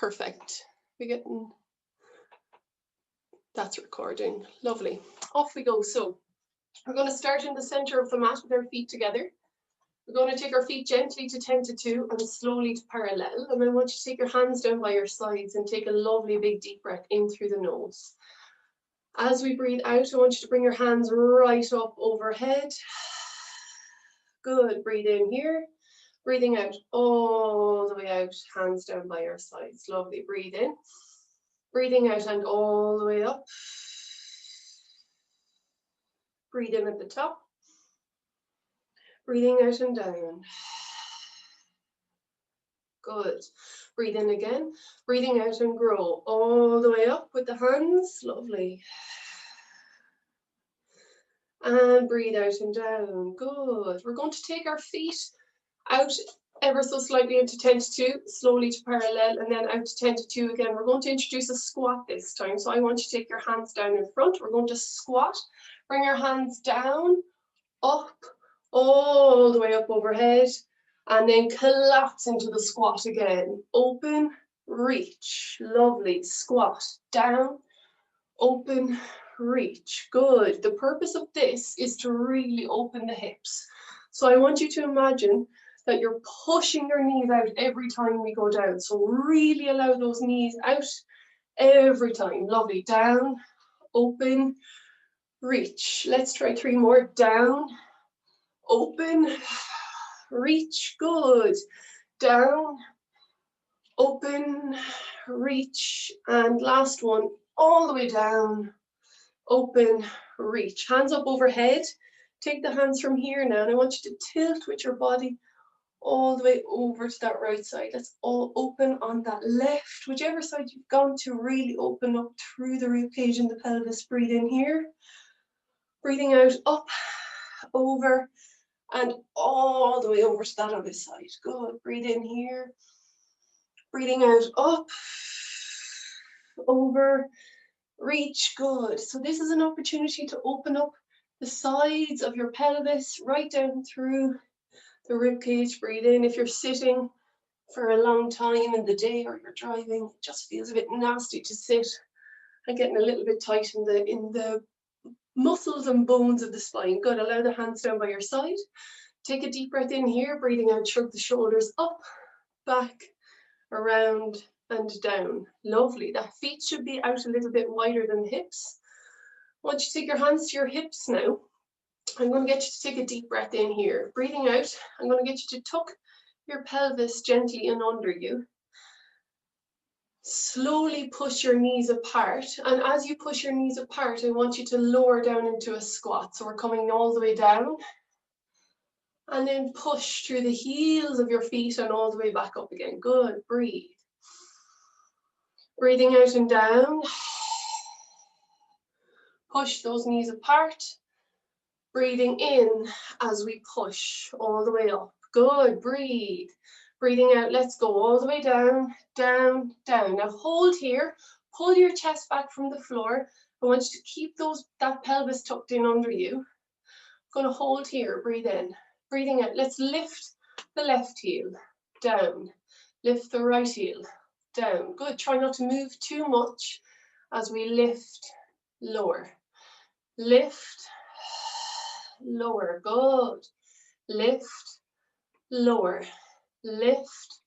Perfect. We getting, that's recording. Lovely. Off we go. So we're going to start in the center of the mat with our feet together. We're going to take our feet gently to 10 to 2 and slowly to parallel. And I want you to take your hands down by your sides and take a lovely big deep breath in through the nose. As we breathe out, I want you to bring your hands right up overhead. Good. Breathe in here. Breathing out all the way out, hands down by your sides. Lovely. Breathe in. Breathing out and all the way up. Breathe in at the top. Breathing out and down. Good. Breathe in again. Breathing out and grow all the way up with the hands. Lovely. And breathe out and down. Good. We're going to take our feet out ever so slightly into 10 to 2, slowly to parallel, and then out to 10 to 2 again. We're going to introduce a squat this time. So I want you to take your hands down in front. We're going to squat. Bring your hands down, up, all the way up overhead, and then collapse into the squat again. Open, reach. Lovely. Squat. Down, open, reach. Good. The purpose of this is to really open the hips. So I want you to imagine that you're pushing your knees out every time we go down. So really allow those knees out every time. Lovely. Down, open, reach. Let's try 3 more. Down, open, reach. Good. Down, open, reach. And last one, all the way down, open, reach. Hands up overhead. Take the hands from here now, and I want you to tilt with your body all the way over to that right side. Let's all open on that left, whichever side you've gone to, really open up through the ribcage and the pelvis. Breathe in here. Breathing out, up, over, and all the way over to that other side. Good. Breathe in here. Breathing out, up, over, reach. Good. So this is an opportunity to open up the sides of your pelvis right down through the rib cage. Breathe in. If you're sitting for a long time in the day or you're driving, it just feels a bit nasty to sit and getting a little bit tight in the muscles and bones of the spine. Good. Allow the hands down by your side. Take a deep breath in here. Breathing out, shrug the shoulders up, back, around, and down. Lovely. The feet should be out a little bit wider than the hips. Once you take your hands to your hips now, I'm going to get you to take a deep breath in here. Breathing out, I'm going to get you to tuck your pelvis gently in under you. Slowly push your knees apart. And as you push your knees apart, I want you to lower down into a squat. So we're coming all the way down. And then push through the heels of your feet and all the way back up again. Good. Breathe. Breathing out and down. Push those knees apart. Breathing in as we push all the way up. Good. Breathe. Breathing out. Let's go all the way down, down, down. Now hold here. Pull your chest back from the floor. I want you to keep that pelvis tucked in under you. I'm going to hold here. Breathe in. Breathing out. Let's lift the left heel. Down. Lift the right heel. Down. Good. Try not to move too much as we lift, lower. Lift, lower. Good. Lift, lower. Lift,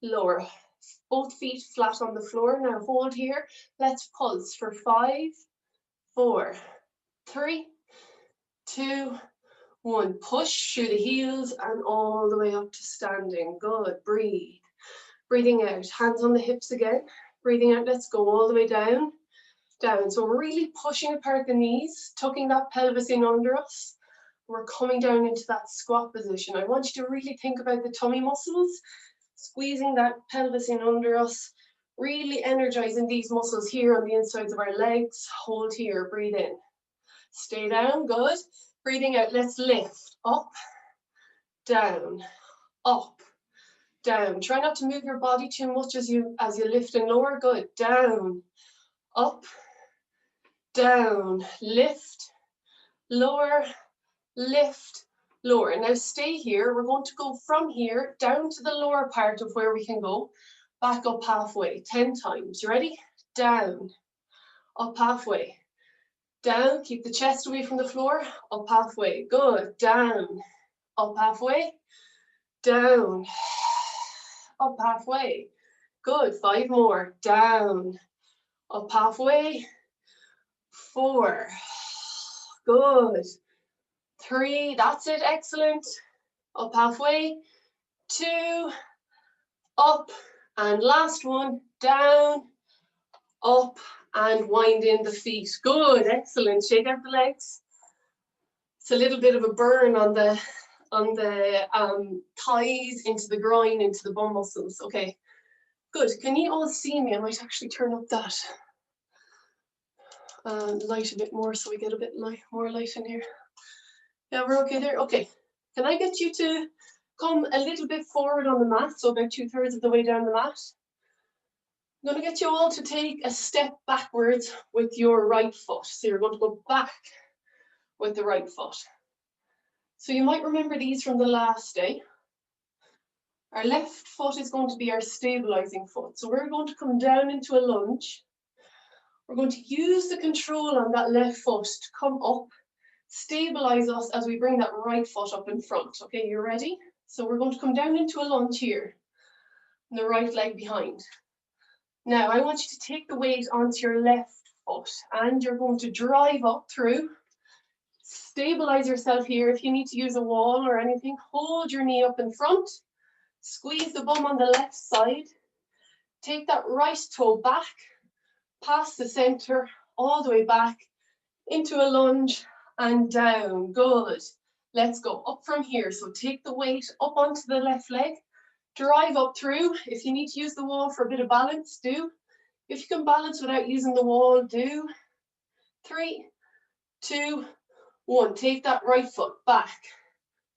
lower. Both feet flat on the floor. Now hold here. Let's pulse for 5, 4, 3, 2, 1. Push through the heels and all the way up to standing. Good. Breathe. Breathing out. Hands on the hips again. Breathing out. Let's go all the way down. Down. So we're really pushing apart the knees, tucking that pelvis in under us. We're coming down into that squat position. I want you to really think about the tummy muscles, squeezing that pelvis in under us, really energizing these muscles here on the insides of our legs. Hold here. Breathe in. Stay down. Good. Breathing out. Let's lift. Up, down, up, down. Try not to move your body too much as you lift and lower. Good. Down, up, down, lift, lower, lift, lower. Now stay here. We're going to go from here down to the lower part of where we can go, back up halfway, 10 times. You ready? Down, up halfway, down, keep the chest away from the floor, up halfway, good, down, up halfway, down, up halfway, good, 5 more, down, up halfway, 4, good, 3, that's it, excellent, up halfway, 2, up, and last one, down, up, and wind in the feet. Good, excellent. Shake out the legs. It's a little bit of a burn on the thighs, into the groin, into the bum muscles. Okay, good. Can you all see me? I might actually turn up that light a bit more so we get a bit more light in here. Yeah, we're okay there. Okay, can I get you to come a little bit forward on the mat, so about 2/3 of the way down the mat? I'm going to get you all to take a step backwards with your right foot. So you're going to go back with the right foot. So you might remember these from the last day. Our left foot is going to be our stabilizing foot. So we're going to come down into a lunge. We're going to use the control on that left foot to come up, stabilize us as we bring that right foot up in front. Okay, you ready? So we're going to come down into a lunge here, and the right leg behind. Now, I want you to take the weight onto your left foot, and you're going to drive up through. Stabilize yourself here. If you need to use a wall or anything, hold your knee up in front. Squeeze the bum on the left side. Take that right toe back, past the center, all the way back, into a lunge and down. Good. Let's go up from here. So take the weight up onto the left leg. Drive up through. If you need to use the wall for a bit of balance, do. If you can balance without using the wall, do. 3, 2, 1. Take that right foot back,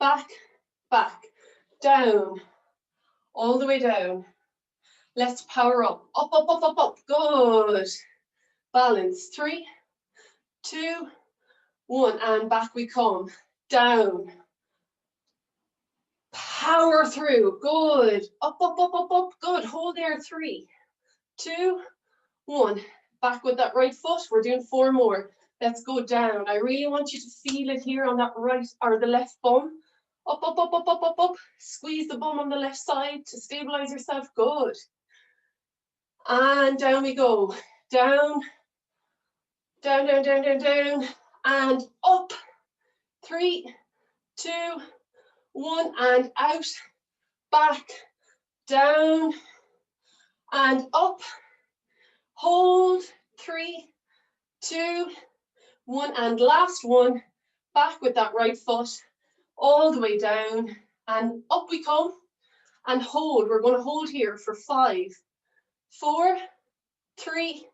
back, back, down, all the way down. Let's power up. Up, up, up, up, up. Good. Balance. 3, 2, 1. And back we come. Down. Power through. Good. Up, up, up, up, up. Good. Hold there. 3, 2, 1. Back with that right foot. We're doing 4 more. Let's go down. I really want you to feel it here on that right or the left bum. Up, up, up, up, up, up, up. Squeeze the bum on the left side to stabilize yourself. Good. And down we go. Down, down, down, down, down, down. And up. 3, 2, 1. And out. Back. Down. And up. Hold. 3, 2, 1. And last one. Back with that right foot. All the way down. And up we come. And hold. We're going to hold here for 5, 4, 3,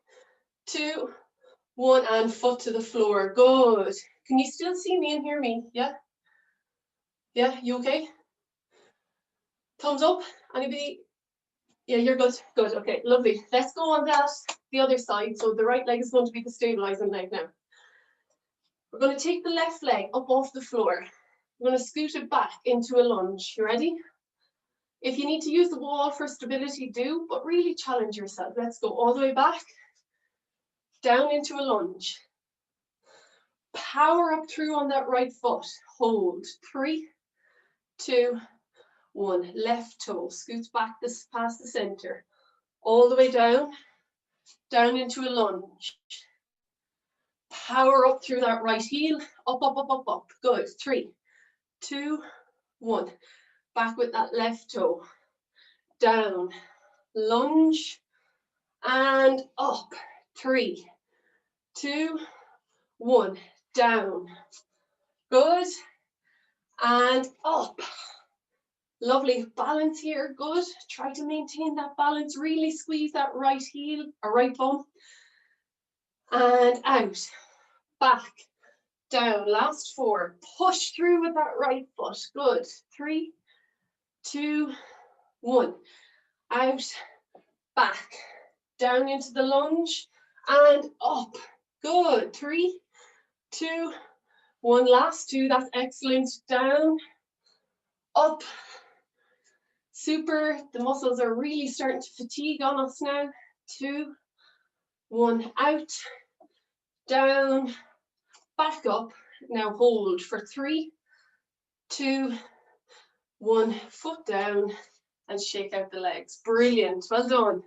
2, 1. And foot to the floor. Good. Can you still see me and hear me? Yeah? Yeah, you okay? Thumbs up. Anybody? Yeah, you're good. Good. Okay, lovely. Let's go on that, the other side. So the right leg is going to be the stabilizing leg now. We're going to take the left leg up off the floor. We're going to scoot it back into a lunge. You ready? If you need to use the wall for stability, do, but really challenge yourself. Let's go all the way back, down into a lunge. Power up through on that right foot. Hold. 3, 2, 1. Left toe scoots back this past the center. All the way down, down into a lunge. Power up through that right heel. Up, up, up, up, up. Good. 3, 2, 1. Back with that left toe. Down. Lunge. And up. 3, 2, 1. Down. Good. And up. Lovely. Balance here. Good. Try to maintain that balance. Really squeeze that right heel or right bum. And out. Back. Down. Last 4. Push through with that right foot. Good. 3, 2, 1. Out. Back. Down into the lunge. And up. Good. 3, 2, 1. Last 2. That's excellent. Down. Up. Super, the muscles are really starting to fatigue on us now. 2, 1, out, down, back up. Now hold for 3, 2, 1, foot down, and shake out the legs. Brilliant, well done.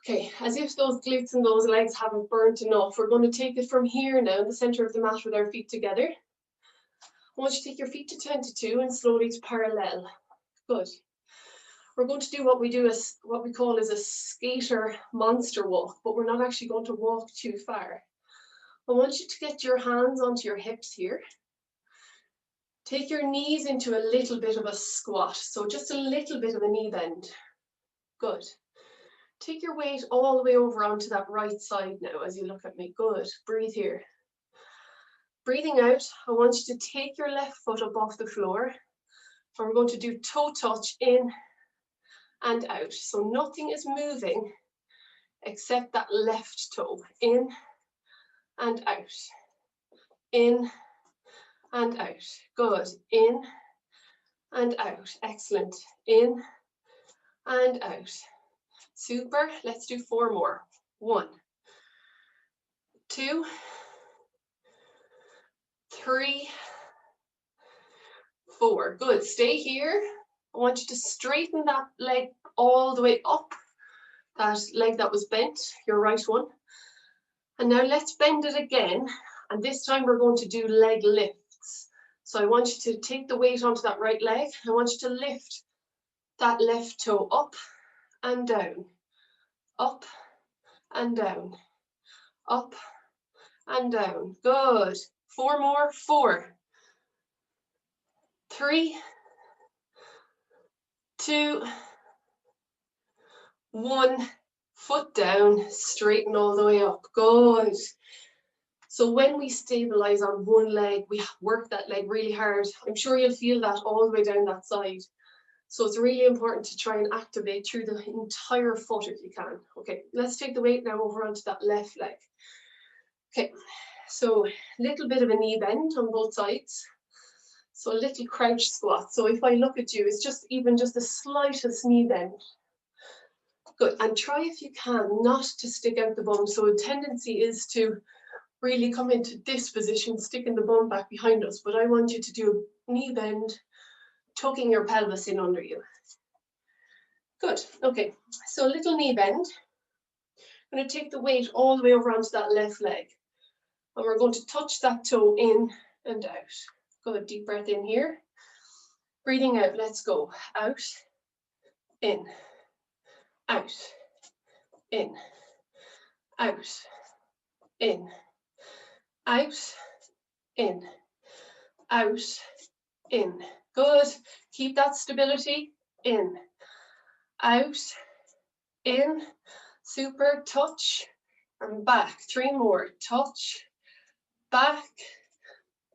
Okay, as if those glutes and those legs haven't burnt enough, we're going to take it from here now in the center of the mat with our feet together. I want you to take your feet to 22 and slowly to parallel. Good. We're going to do what we call a skater monster walk, but we're not actually going to walk too far. I want you to get your hands onto your hips here. Take your knees into a little bit of a squat, so just a little bit of a knee bend. Good. Take your weight all the way over onto that right side now as you look at me. Good. Breathe here. Breathing out, I want you to take your left foot up off the floor. And we're going to do toe touch in and out. So nothing is moving except that left toe. In and out. In and out. Good. In and out. Excellent. In and out. Super. Let's do 4 more. 1, 2, 3, 4. Good. Stay here. I want you to straighten that leg all the way up. That leg that was bent, your right one. And now let's bend it again. And this time we're going to do leg lifts. So I want you to take the weight onto that right leg. I want you to lift that left toe up and down. Up and down. Up and down. Good. 4 more. 4, 3, 2, 1. Foot down, straighten all the way up. Good. So when we stabilize on one leg, we work that leg really hard. I'm sure you'll feel that all the way down that side. So it's really important to try and activate through the entire foot if you can. Okay, let's take the weight now over onto that left leg. Okay, so a little bit of a knee bend on both sides. So a little crouch squat. So if I look at you, it's just even just the slightest knee bend. Good, and try if you can not to stick out the bum. So a tendency is to really come into this position, sticking the bum back behind us. But I want you to do a knee bend, tucking your pelvis in under you. Good, okay, so a little knee bend. I'm going to take the weight all the way over onto that left leg. And we're going to touch that toe in and out. Good, deep breath in here. Breathing out, let's go. Out, in, out, in, out, in, out, in, out, in. Good. Keep that stability. In, out, in. Super. Touch and back. 3 more. Touch, back,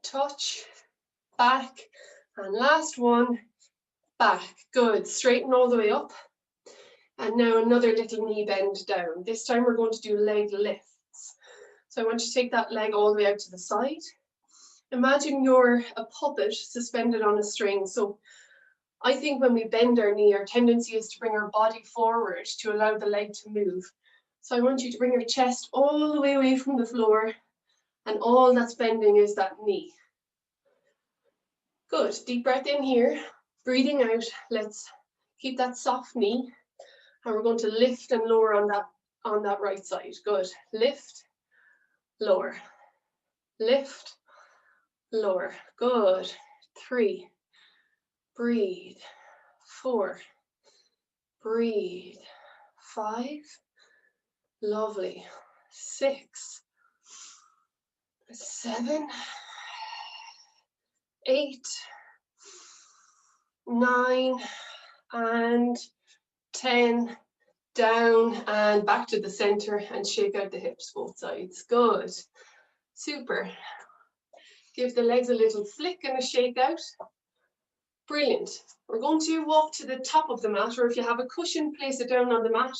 touch, back. And last one, back. Good. Straighten all the way up. And now another little knee bend down. This time we're going to do leg lifts. So I want you to take that leg all the way out to the side. Imagine you're a puppet suspended on a string. So I think when we bend our knee, our tendency is to bring our body forward to allow the leg to move. So I want you to bring your chest all the way away from the floor, and all that's bending is that knee. Good, deep breath in here, breathing out. Let's keep that soft knee, and we're going to lift and lower on that right side. Good, lift, lower, lift, lower. Good, 3, breathe, 4, breathe, 5, lovely, 6, 7, 8, 9, and 10. Down and back to the center and shake out the hips both sides. Good, super. Give the legs a little flick and a shake out. Brilliant. We're going to walk to the top of the mat, or if you have a cushion, place it down on the mat.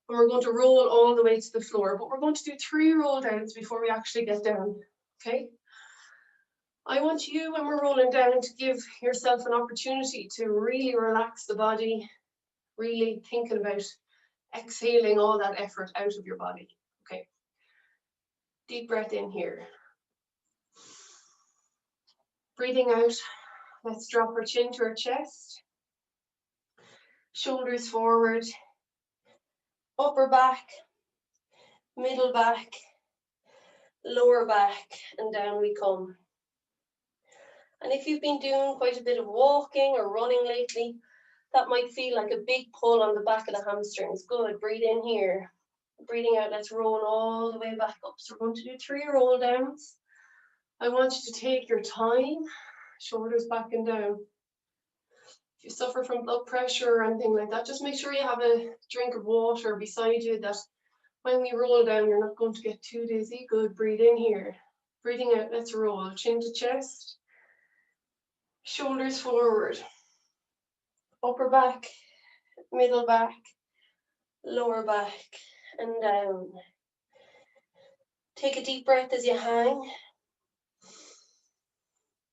And we're going to roll all the way to the floor, but we're going to do 3 roll downs before we actually get down, okay? I want you, when we're rolling down, to give yourself an opportunity to really relax the body, really thinking about exhaling all that effort out of your body. Okay. Deep breath in here. Breathing out, let's drop our chin to our chest. Shoulders forward, upper back, middle back, lower back, and down we come. And if you've been doing quite a bit of walking or running lately, that might feel like a big pull on the back of the hamstrings. Good, breathe in here. Breathing out, let's roll all the way back up. So we're going to do 3 roll downs. I want you to take your time, shoulders back and down. If you suffer from blood pressure or anything like that, just make sure you have a drink of water beside you, that when we roll down, you're not going to get too dizzy. Good, breathe in here. Breathing out, let's roll. Chin to chest, shoulders forward, upper back, middle back, lower back, and down. Take a deep breath as you hang.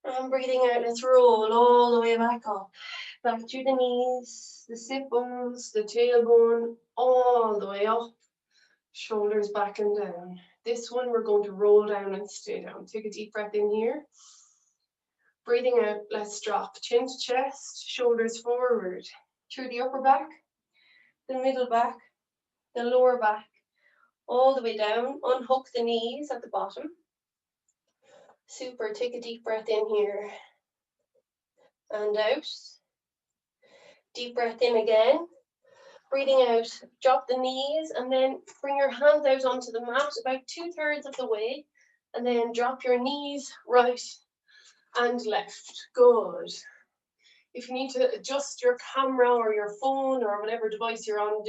And breathing out, let's roll all the way back up. Back through the knees, the sit bones, the tailbone, all the way up. Shoulders back and down. This one we're going to roll down and stay down. Take a deep breath in here. Breathing out, let's drop. Chin to chest, shoulders forward. Through the upper back, the middle back, the lower back, all the way down. Unhook the knees at the bottom. Super, take a deep breath in here. And out. Deep breath in again. Breathing out, drop the knees and then bring your hands out onto the mat about 2/3 of the way. And then drop your knees right and left. Good. If you need to adjust your camera or your phone or whatever device you're on,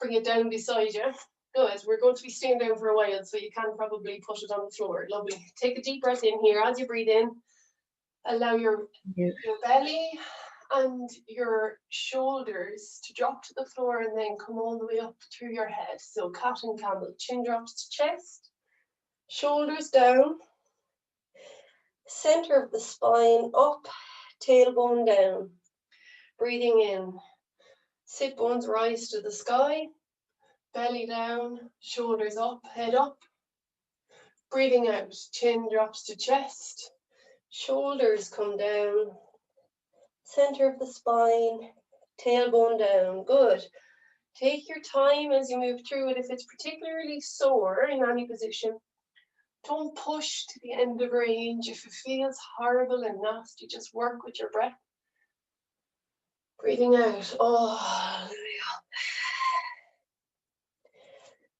bring it down beside you. Good. We're going to be staying down for a while, so you can probably put it on the floor. Lovely. Take a deep breath in here. As you breathe in, allow your belly and your shoulders to drop to the floor and then come all the way up through your head. So cat and camel. Chin drops to chest, shoulders down, center of the spine up, tailbone down. Breathing in, sit bones rise to the sky, belly down, shoulders up, head up. Breathing out, chin drops to chest, shoulders come down, center of the spine, tailbone down. Good. Take your time as you move through it. If it's particularly sore in any position, don't push to the end of range. If it feels horrible and nasty, just work with your breath. Breathing out all the way up.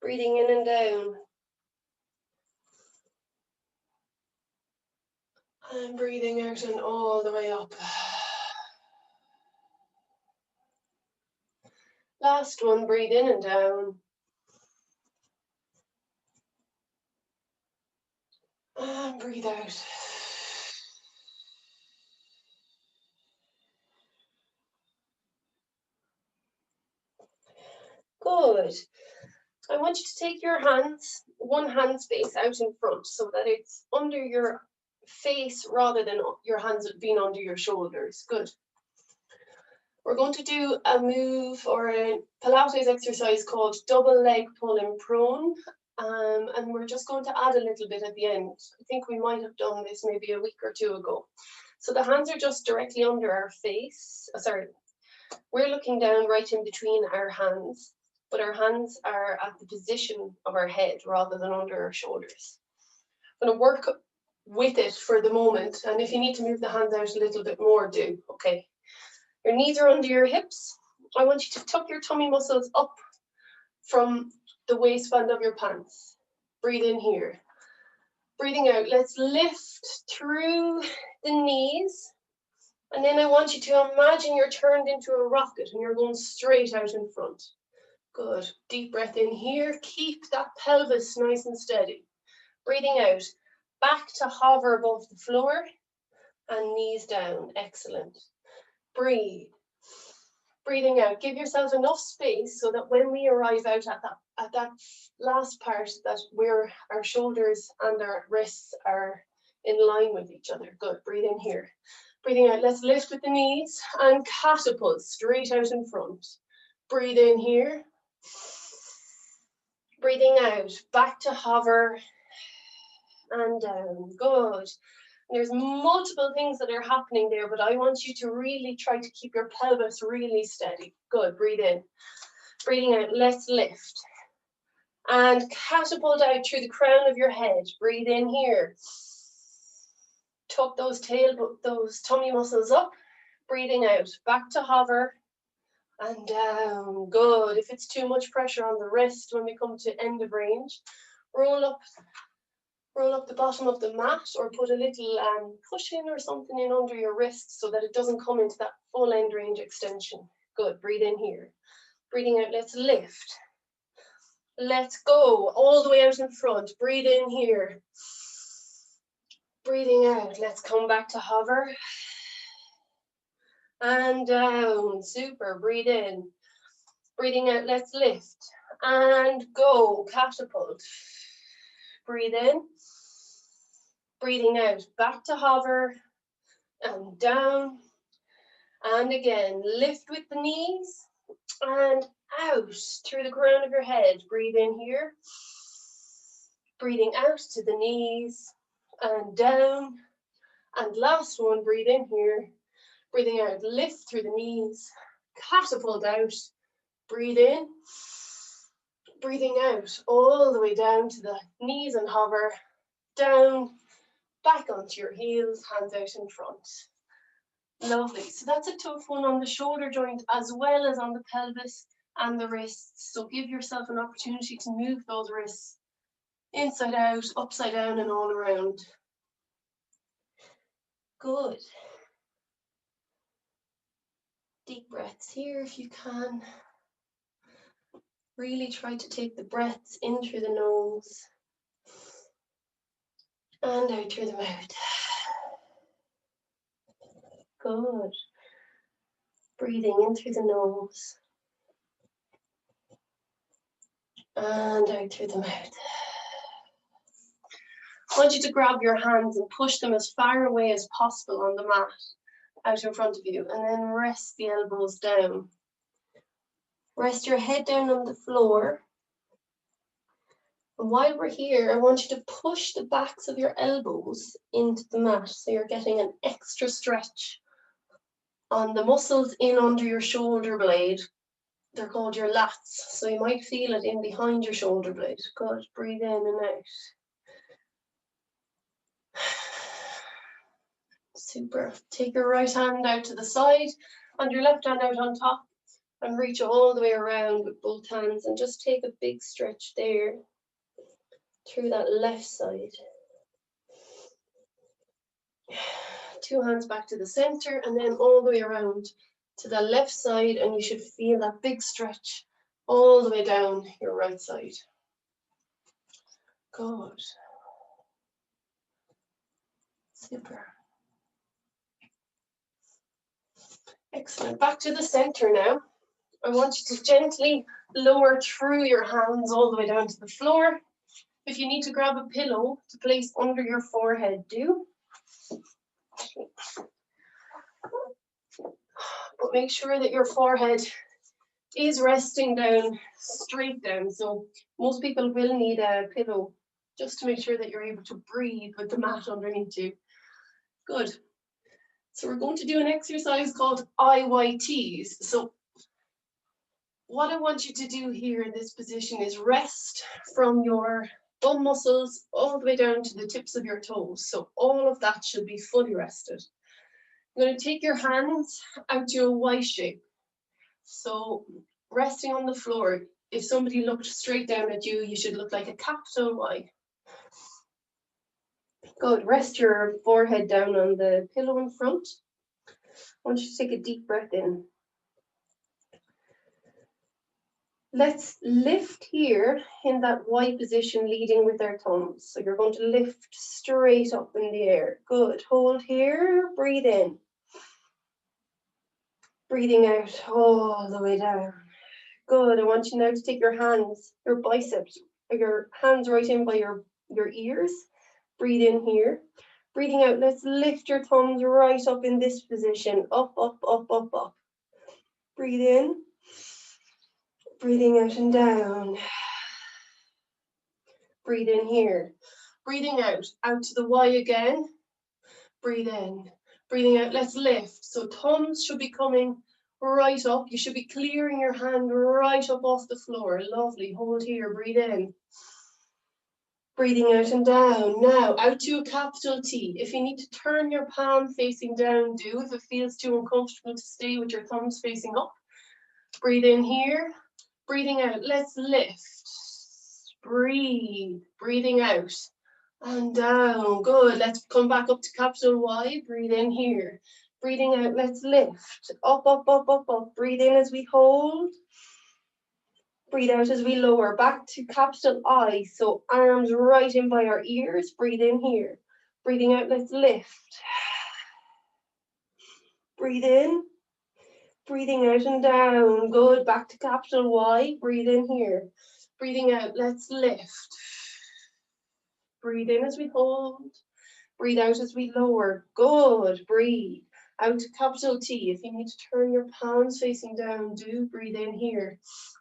Breathing in and down. And breathing out and all the way up. Last one, breathe in and down. And breathe out. Good. I want you to take your hands, one hand space out in front so that it's under your face rather than your hands being under your shoulders. Good. We're going to do a move or a Pilates exercise called double leg pull in prone. And we're just going to add a little bit at the end. I think we might have done this maybe a week or two ago. So the hands are just directly under our face. We're looking down right in between our hands, but our hands are at the position of our head rather than under our shoulders. I'm going to work with it for the moment, and if you need to move the hands out a little bit more, do. Okay. Your knees are under your hips. I want you to tuck your tummy muscles up from the waistband of your pants. Breathe in here. Breathing out, let's lift through the knees. And then I want you to imagine you're turned into a rocket and you're going straight out in front. Good. Deep breath in here. Keep that pelvis nice and steady. Breathing out, back to hover above the floor and knees down. Excellent. Breathe. Breathing out. Give yourself enough space so that when we arrive out at that last part, that where our shoulders and our wrists are in line with each other. Good, breathe in here. Breathing out, let's lift with the knees and catapult straight out in front. Breathe in here. Breathing out, back to hover and down. Good. There's multiple things that are happening there, but I want you to really try to keep your pelvis really steady. Good, breathe in. Breathing out, let's lift. And catapult out through the crown of your head. Breathe in here. Tuck those tummy muscles up. Breathing out, back to hover and down. Good. If it's too much pressure on the wrist when we come to end of range, roll up the bottom of the mat or put a little cushion or something in under your wrist so that it doesn't come into that full end range extension. Good. Breathe in here. Breathing out, let's lift. Let's go all the way out in front. Breathe in here. Breathing out, let's come back to hover. And down, super, breathe in. Breathing out, let's lift. And go, catapult. Breathe in. Breathing out, back to hover. And down. And again, lift with the knees. And out through the crown of your head. Breathe in here. Breathing out to the knees. And down. And last one, breathe in here. Breathing out, lift through the knees, catapult out, breathe in, breathing out all the way down to the knees and hover, down, back onto your heels, hands out in front. Lovely. So that's a tough one on the shoulder joint as well as on the pelvis and the wrists. So give yourself an opportunity to move those wrists inside out, upside down and all around. Good. Deep breaths here if you can. Really try to take the breaths in through the nose and out through the mouth. Good. Breathing in through the nose and out through the mouth. I want you to grab your hands and push them as far away as possible on the mat out in front of you, and then rest the elbows down. Rest your head down on the floor. And while we're here, I want you to push the backs of your elbows into the mat so you're getting an extra stretch on the muscles in under your shoulder blade. They're called your lats, so you might feel it in behind your shoulder blade. Good, breathe in and out. Super. Take your right hand out to the side and your left hand out on top and reach all the way around with both hands and just take a big stretch there through that left side. Two hands back to the center and then all the way around to the left side, and you should feel that big stretch all the way down your right side. Good. Super. Excellent. Back to the center now. I want you to gently lower through your hands all the way down to the floor. If you need to grab a pillow to place under your forehead, do. But make sure that your forehead is resting down, straight down. So most people will need a pillow just to make sure that you're able to breathe with the mat underneath you. Good. So we're going to do an exercise called IYTs. So what I want you to do here in this position is rest from your bum muscles all the way down to the tips of your toes. So all of that should be fully rested. You're going to take your hands out to a Y shape. So resting on the floor. If somebody looked straight down at you, you should look like a capital Y. Good. Rest your forehead down on the pillow in front. I want you to take a deep breath in. Let's lift here in that Y position, leading with our thumbs. So you're going to lift straight up in the air. Good. Hold here. Breathe in. Breathing out all the way down. Good. I want you now to take your hands, your biceps, your hands right in by your ears. Breathe in here. Breathing out, let's lift your thumbs right up in this position. Up, up, up, up, up. Breathe in. Breathing out and down. Breathe in here. Breathing out to the Y again. Breathe in. Breathing out, let's lift. So thumbs should be coming right up. You should be clearing your hand right up off the floor. Lovely. Hold here. Breathe in. Breathing out and down. Now, out to a capital T. If you need to turn your palm facing down, do. If it feels too uncomfortable to stay with your thumbs facing up. Breathe in here. Breathing out. Let's lift. Breathe. Breathing out. And down. Good. Let's come back up to capital Y. Breathe in here. Breathing out. Let's lift. Up, up, up, up, up. Breathe in as we hold. Breathe out as we lower. Back to capital I. So arms right in by our ears. Breathe in here. Breathing out. Let's lift. Breathe in. Breathing out and down. Good. Back to capital Y. Breathe in here. Breathing out. Let's lift. Breathe in as we hold. Breathe out as we lower. Good. Breathe. Out to capital T. If you need to turn your palms facing down, do. Breathe in here.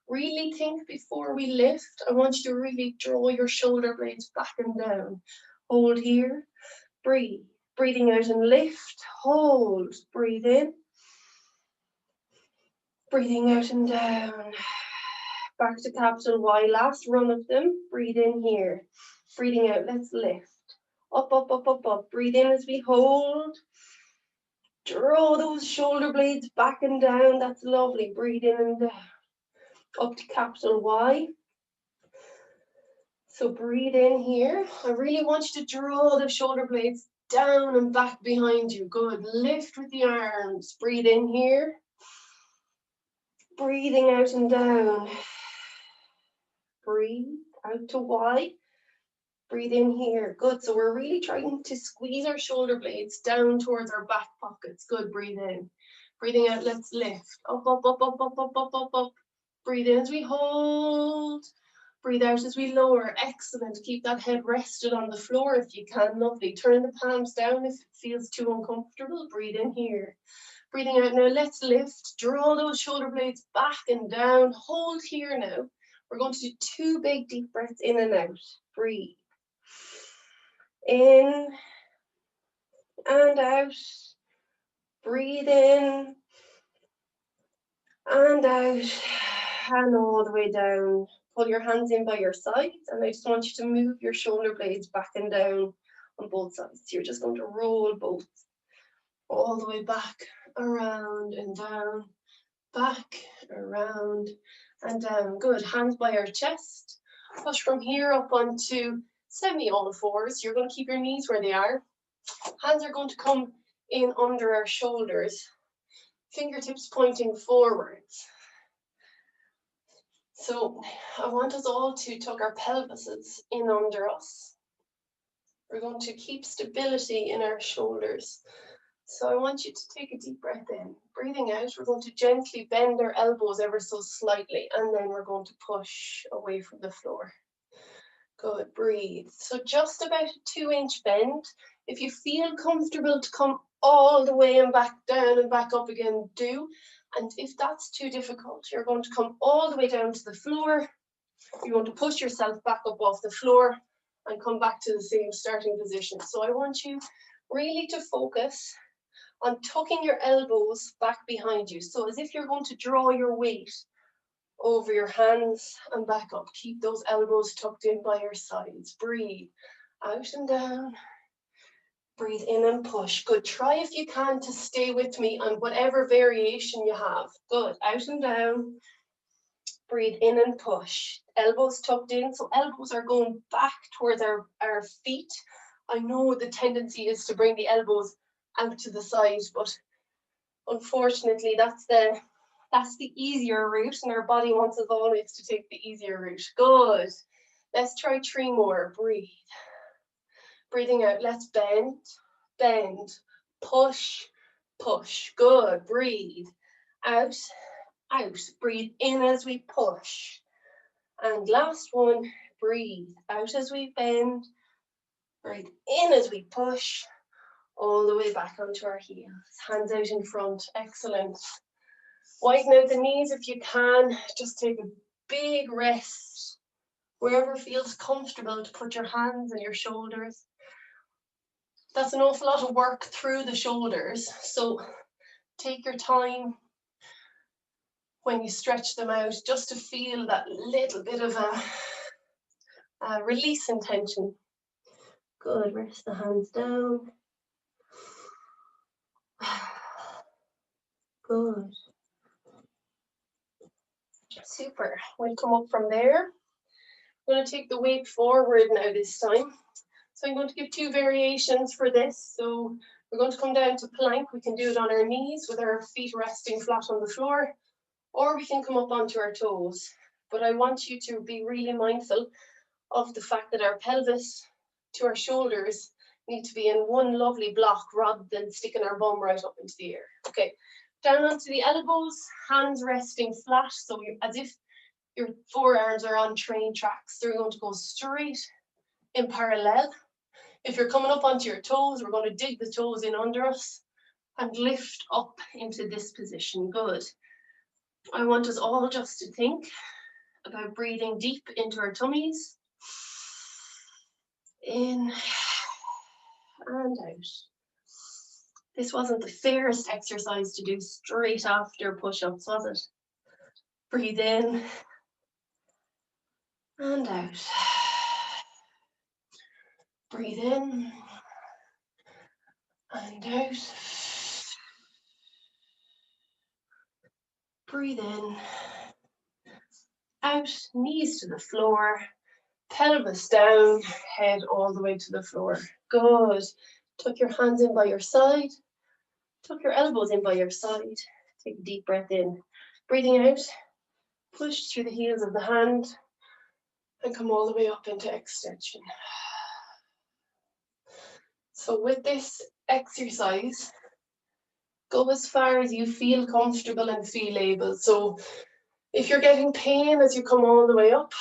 Really think before we lift. I want you to really draw your shoulder blades back and down. Hold here. Breathe. Breathing out and lift. Hold. Breathe in. Breathing out and down. Back to capital Y. Last run of them. Breathe in here. Breathing out. Let's lift. Up, up, up, up, up. Breathe in as we hold. Draw those shoulder blades back and down. That's lovely. Breathe in and down. Up to capital Y. So breathe in here. I really want you to draw the shoulder blades down and back behind you. Good. Lift with the arms. Breathe in here. Breathing out and down. Breathe out to Y. Breathe in here. Good. So we're really trying to squeeze our shoulder blades down towards our back pockets. Good. Breathe in. Breathing out. Let's lift. Up, up, up, up, up, up, up, up, up. Breathe in as we hold. Breathe out as we lower. Excellent. Keep that head rested on the floor if you can. Lovely. Turn the palms down if it feels too uncomfortable. Breathe in here. Breathing out now. Let's lift. Draw those shoulder blades back and down. Hold here now. We're going to do 2 big deep breaths in and out. Breathe. In and out. Breathe in and out. And all the way down. Pull your hands in by your sides, and I just want you to move your shoulder blades back and down on both sides. So you're just going to roll both all the way back, around and down, back, around and down. Good. Hands by our chest. Push from here up onto semi all fours. You're going to keep your knees where they are. Hands are going to come in under our shoulders. Fingertips pointing forwards. So I want us all to tuck our pelvises in under us. We're going to keep stability in our shoulders. So I want you to take a deep breath in. Breathing out, we're going to gently bend our elbows ever so slightly, and then we're going to push away from the floor. Good, breathe. So just about a 2-inch bend. If you feel comfortable to come all the way and back down and back up again, do. And if that's too difficult, you're going to come all the way down to the floor. You're going to push yourself back up off the floor and come back to the same starting position. So I want you really to focus on tucking your elbows back behind you. So as if you're going to draw your weight over your hands and back up. Keep those elbows tucked in by your sides. Breathe out and down. Breathe in and push. Good. Try if you can to stay with me on whatever variation you have. Good. Out and down. Breathe in and push. Elbows tucked in. So elbows are going back towards our feet. I know the tendency is to bring the elbows out to the side, but unfortunately that's the easier route, and our body wants us always to take the easier route. Good. Let's try 3 more. Breathe. Breathing out, let's bend, bend, push, push. Good. Breathe. Out, out. Breathe in as we push. And last one, breathe out as we bend, breathe in as we push, all the way back onto our heels. Hands out in front. Excellent. Widen out the knees if you can. Just take a big rest. Wherever feels comfortable to put your hands on your shoulders. That's an awful lot of work through the shoulders. So take your time when you stretch them out just to feel that little bit of a release in tension. Good. Rest the hands down. Good. Super. We'll come up from there. I'm going to take the weight forward now this time. So I'm going to give 2 variations for this. So we're going to come down to plank. We can do it on our knees with our feet resting flat on the floor, or we can come up onto our toes. But I want you to be really mindful of the fact that our pelvis to our shoulders need to be in one lovely block rather than sticking our bum right up into the air. Okay, down onto the elbows, hands resting flat, so as if your forearms are on train tracks. They're going to go straight in parallel. If you're coming up onto your toes, we're going to dig the toes in under us and lift up into this position. Good. I want us all just to think about breathing deep into our tummies. In and out. This wasn't the fairest exercise to do straight after push-ups, was it? Breathe in and out. Breathe in and out. Breathe in, out, knees to the floor, pelvis down, head all the way to the floor. Good. Tuck your hands in by your side. Tuck your elbows in by your side. Take a deep breath in. Breathing out, push through the heels of the hand and come all the way up into extension. So with this exercise, go as far as you feel comfortable and feel able. So if you're getting pain as you come all the way up,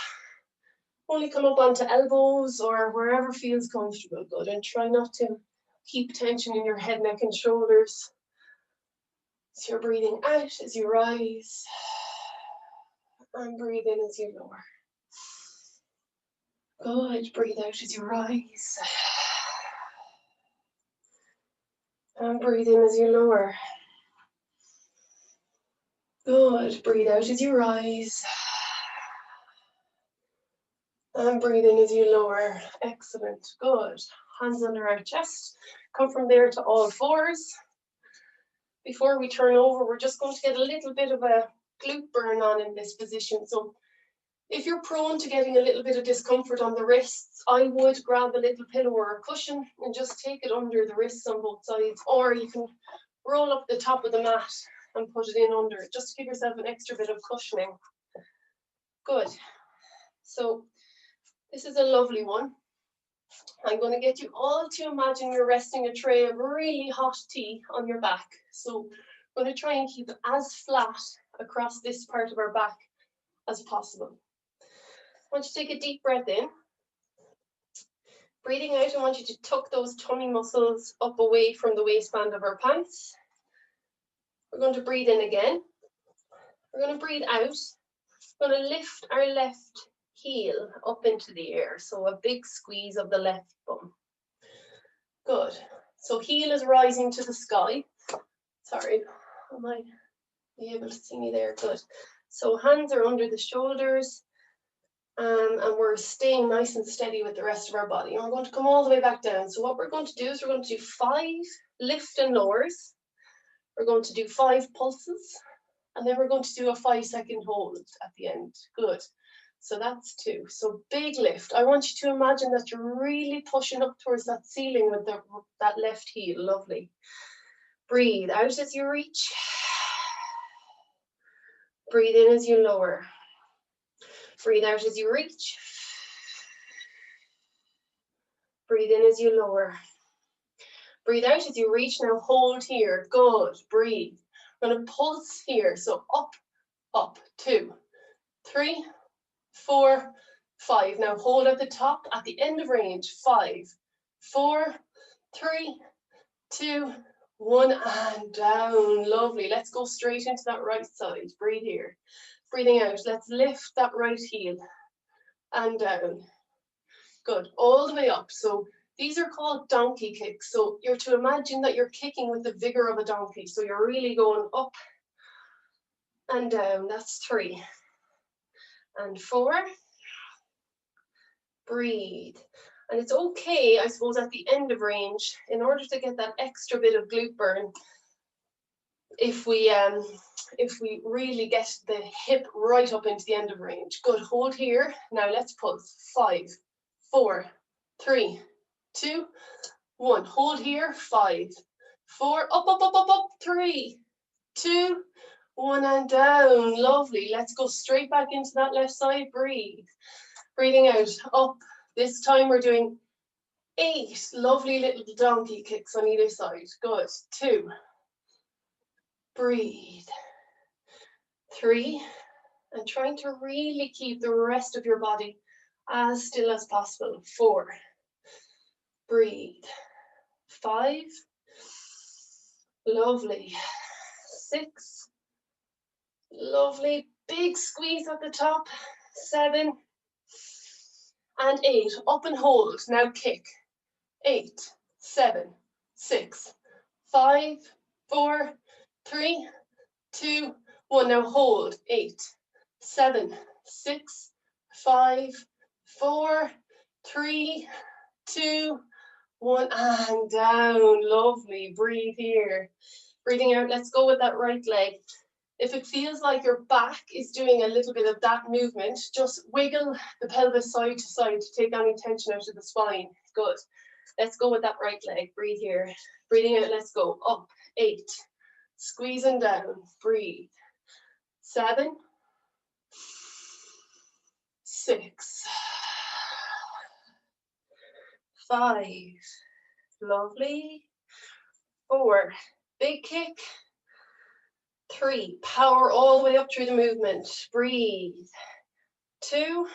only come up onto elbows or wherever feels comfortable. Good. And try not to keep tension in your head, neck, and shoulders. So you're breathing out as you rise and breathe in as you lower. Good. Breathe out as you rise and breathe in as you lower. Good. Breathe out as you rise and breathe in as you lower. Excellent. Good. Hands under our chest. Come from there to all fours. Before we turn over, we're just going to get a little bit of a glute burn on in this position. So if you're prone to getting a little bit of discomfort on the wrists, I would grab a little pillow or a cushion and just take it under the wrists on both sides, or you can roll up the top of the mat and put it in under it, just to give yourself an extra bit of cushioning. Good. So this is a lovely one. I'm going to get you all to imagine you're resting a tray of really hot tea on your back. So I'm going to try and keep it as flat across this part of our back as possible. I want you to take a deep breath in. Breathing out, I want you to tuck those tummy muscles up away from the waistband of our pants. We're going to breathe in again. We're going to breathe out. We're going to lift our left heel up into the air. So a big squeeze of the left bum. Good. So heel is rising to the sky. Sorry, I might be able to see me there. Good. So hands are under the shoulders. And we're staying nice and steady with the rest of our body. And we're going to come all the way back down. So what we're going to do is we're going to do 5 lift and lowers. We're going to do 5 pulses. And then we're going to do a 5-second hold at the end. Good. So that's 2. So big lift. I want you to imagine that you're really pushing up towards that ceiling with that left heel. Lovely. Breathe out as you reach. Breathe in as you lower. Breathe out as you reach. Breathe in as you lower. Breathe out as you reach. Now hold here. Good. Breathe. We're going to pulse here. So up, up. 2, 3, 4, 5. Now hold at the top at the end of range. 5, 4, 3, 2, 1, and down. Lovely. Let's go straight into that right side. Breathe here. Breathing out. Let's lift that right heel and down. Good. All the way up. So these are called donkey kicks. So you're to imagine that you're kicking with the vigor of a donkey. So you're really going up and down. That's 3 and 4. Breathe. And it's okay, I suppose, at the end of range, in order to get that extra bit of glute burn, if we really get the hip right up into the end of range. Good. Hold here. Now let's pulse. 5, 4, 3, 2, 1. Hold here. 5, 4. Up, up, up, up, up. 3, 2, 1, and down. Lovely. Let's go straight back into that left side. Breathe. Breathing out. Up. This time we're doing 8 lovely little donkey kicks on either side. Good. 2. Breathe. 3. And trying to really keep the rest of your body as still as possible. 4. Breathe. 5. Lovely. 6. Lovely. Big squeeze at the top. 7. And 8. Up and hold. Now kick. 8, 7, 6, 5, 4, 3, 2, 1. Now hold. 8, 7, 6, 5, 4, 3, 2, 1, and down. Lovely. Breathe here. Breathing out. Let's go with that right leg. If it feels like your back is doing a little bit of that movement, just wiggle the pelvis side to side to take any tension out of the spine. Good. Let's go with that right leg. Breathe here. Breathing out. Let's go. Up. 8. Squeezing down. Breathe. 7. 6. 5. Lovely. 4. Big kick. 3. Power all the way up through the movement. Breathe. 2.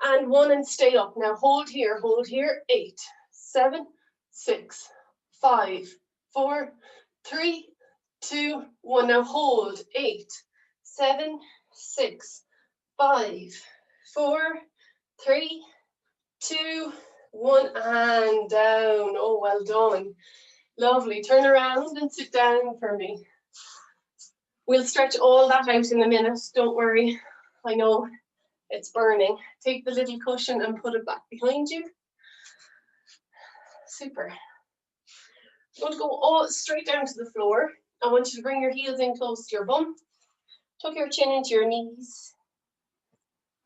And 1, and stay up. Now hold here. Hold here. 8, 7, 6, 5, 4, 3, 2, 1. Now hold. 8, 7, 6, 5, 4, 3, 2, 1, and down. Oh, well done. Lovely. Turn around and sit down for me. We'll stretch all that out in a minute. Don't worry. I know it's burning. Take the little cushion and put it back behind you. Super. I'm going to go all straight down to the floor. I want you to bring your heels in close to your bum. Tuck your chin into your knees.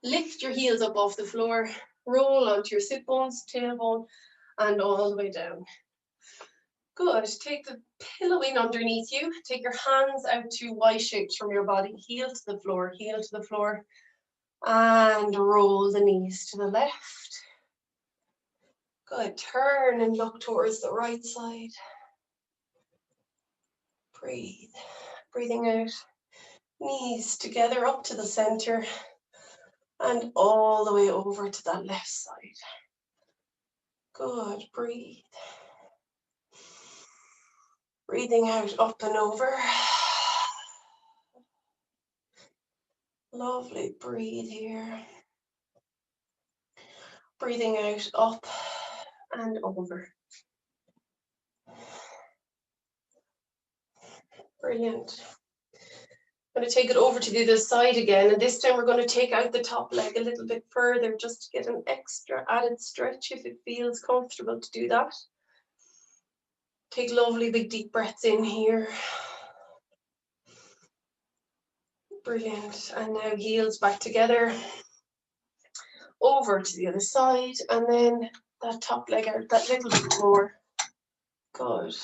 Lift your heels up off the floor. Roll onto your sit bones, tailbone, and all the way down. Good. Take the pillow in underneath you. Take your hands out to Y-shapes from your body. Heel to the floor, heel to the floor. And roll the knees to the left. Good. Turn and look towards the right side. Breathe. Breathing out. Knees together up to the center. And all the way over to that left side. Good. Breathe. Breathing out up and over. Lovely. Breathe here. Breathing out up and over. Brilliant. I'm going to take it over to the other side again, and this time we're going to take out the top leg a little bit further just to get an extra added stretch if it feels comfortable to do that. Take lovely big deep breaths in here. Brilliant. And now heels back together. Over to the other side, and then that top leg out that little bit more. Good.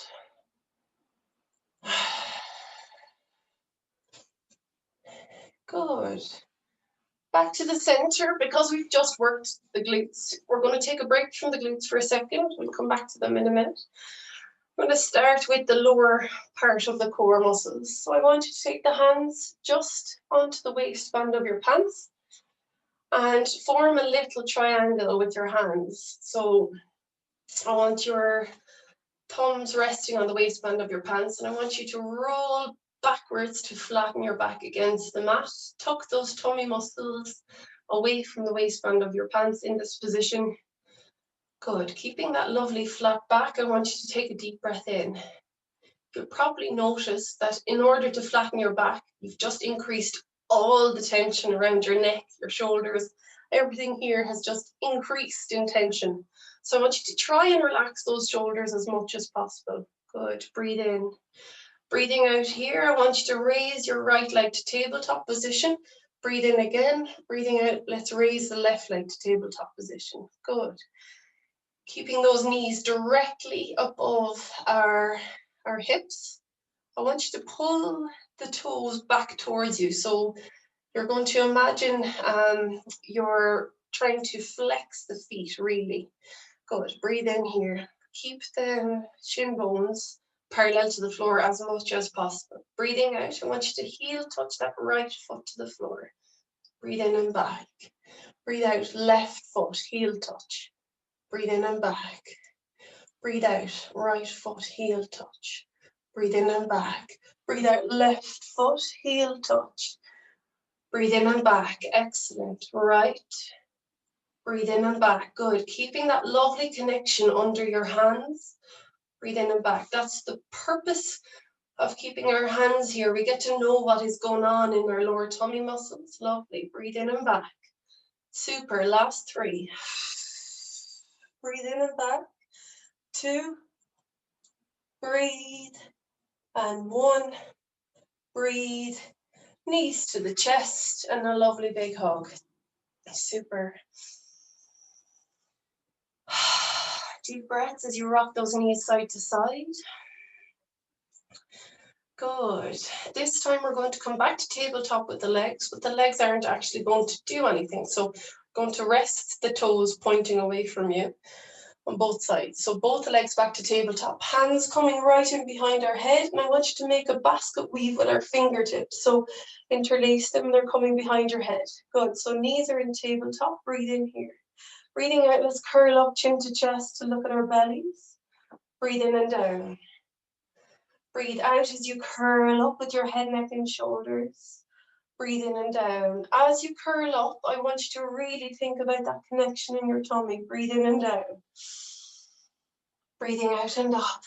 Good. Back to the center, because we've just worked the glutes. We're going to take a break from the glutes for a second. We'll come back to them in a minute. I'm going to start with the lower part of the core muscles. So I want you to take the hands just onto the waistband of your pants and form a little triangle with your hands. So I want your thumbs resting on the waistband of your pants, and I want you to roll backwards to flatten your back against the mat. Tuck those tummy muscles away from the waistband of your pants in this position. Good. Keeping that lovely flat back, I want you to take a deep breath in. You'll probably notice that in order to flatten your back, you've just increased all the tension around your neck, your shoulders. Everything here has just increased in tension. So I want you to try and relax those shoulders as much as possible. Good. Breathe in. Breathing out here, I want you to raise your right leg to tabletop position. Breathe in again. Breathing out, let's raise the left leg to tabletop position. Good. Keeping those knees directly above our hips. I want you to pull the toes back towards you. So you're going to imagine you're trying to flex the feet, really. Good. Breathe in here. Keep the shin bones parallel to the floor as much as possible. Breathing out, I want you to heel touch that right foot to the floor. Breathe in and back. Breathe out, left foot, heel touch. Breathe in and back. Breathe out, right foot, heel touch. Breathe in and back. Breathe out, left foot, heel touch. Breathe in and back. Excellent. Right. Breathe in and back. Good. Keeping that lovely connection under your hands. Breathe in and back. That's the purpose of keeping our hands here. We get to know what is going on in our lower tummy muscles. Lovely. Breathe in and back. Super. Last 3. Breathe in and back. 2. Breathe. And 1. Breathe. Knees to the chest and a lovely big hug. Super. Deep breaths as you rock those knees side to side. Good. This time we're going to come back to tabletop with the legs, but the legs aren't actually going to do anything. So we're going to rest the toes pointing away from you on both sides. So both the legs back to tabletop, hands coming right in behind our head. And I want you to make a basket weave with our fingertips. So interlace them, they're coming behind your head. Good. So knees are in tabletop. Breathe in here. Breathing out, let's curl up chin to chest to look at our bellies. Breathe in and down. Breathe out as you curl up with your head, neck, and shoulders. Breathe in and down. As you curl up, I want you to really think about that connection in your tummy. Breathe in and down. Breathing out and up.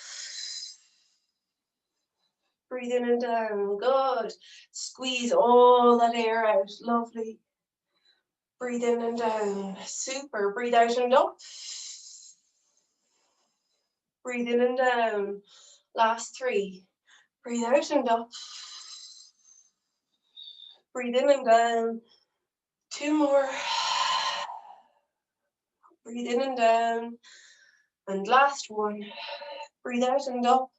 Breathe in and down. Good. Squeeze all that air out. Lovely. Breathe in and down. Super. Breathe out and up. Breathe in and down. Last 3. Breathe out and up. Breathe in and down. 2 more. Breathe in and down. And last 1. Breathe out and up.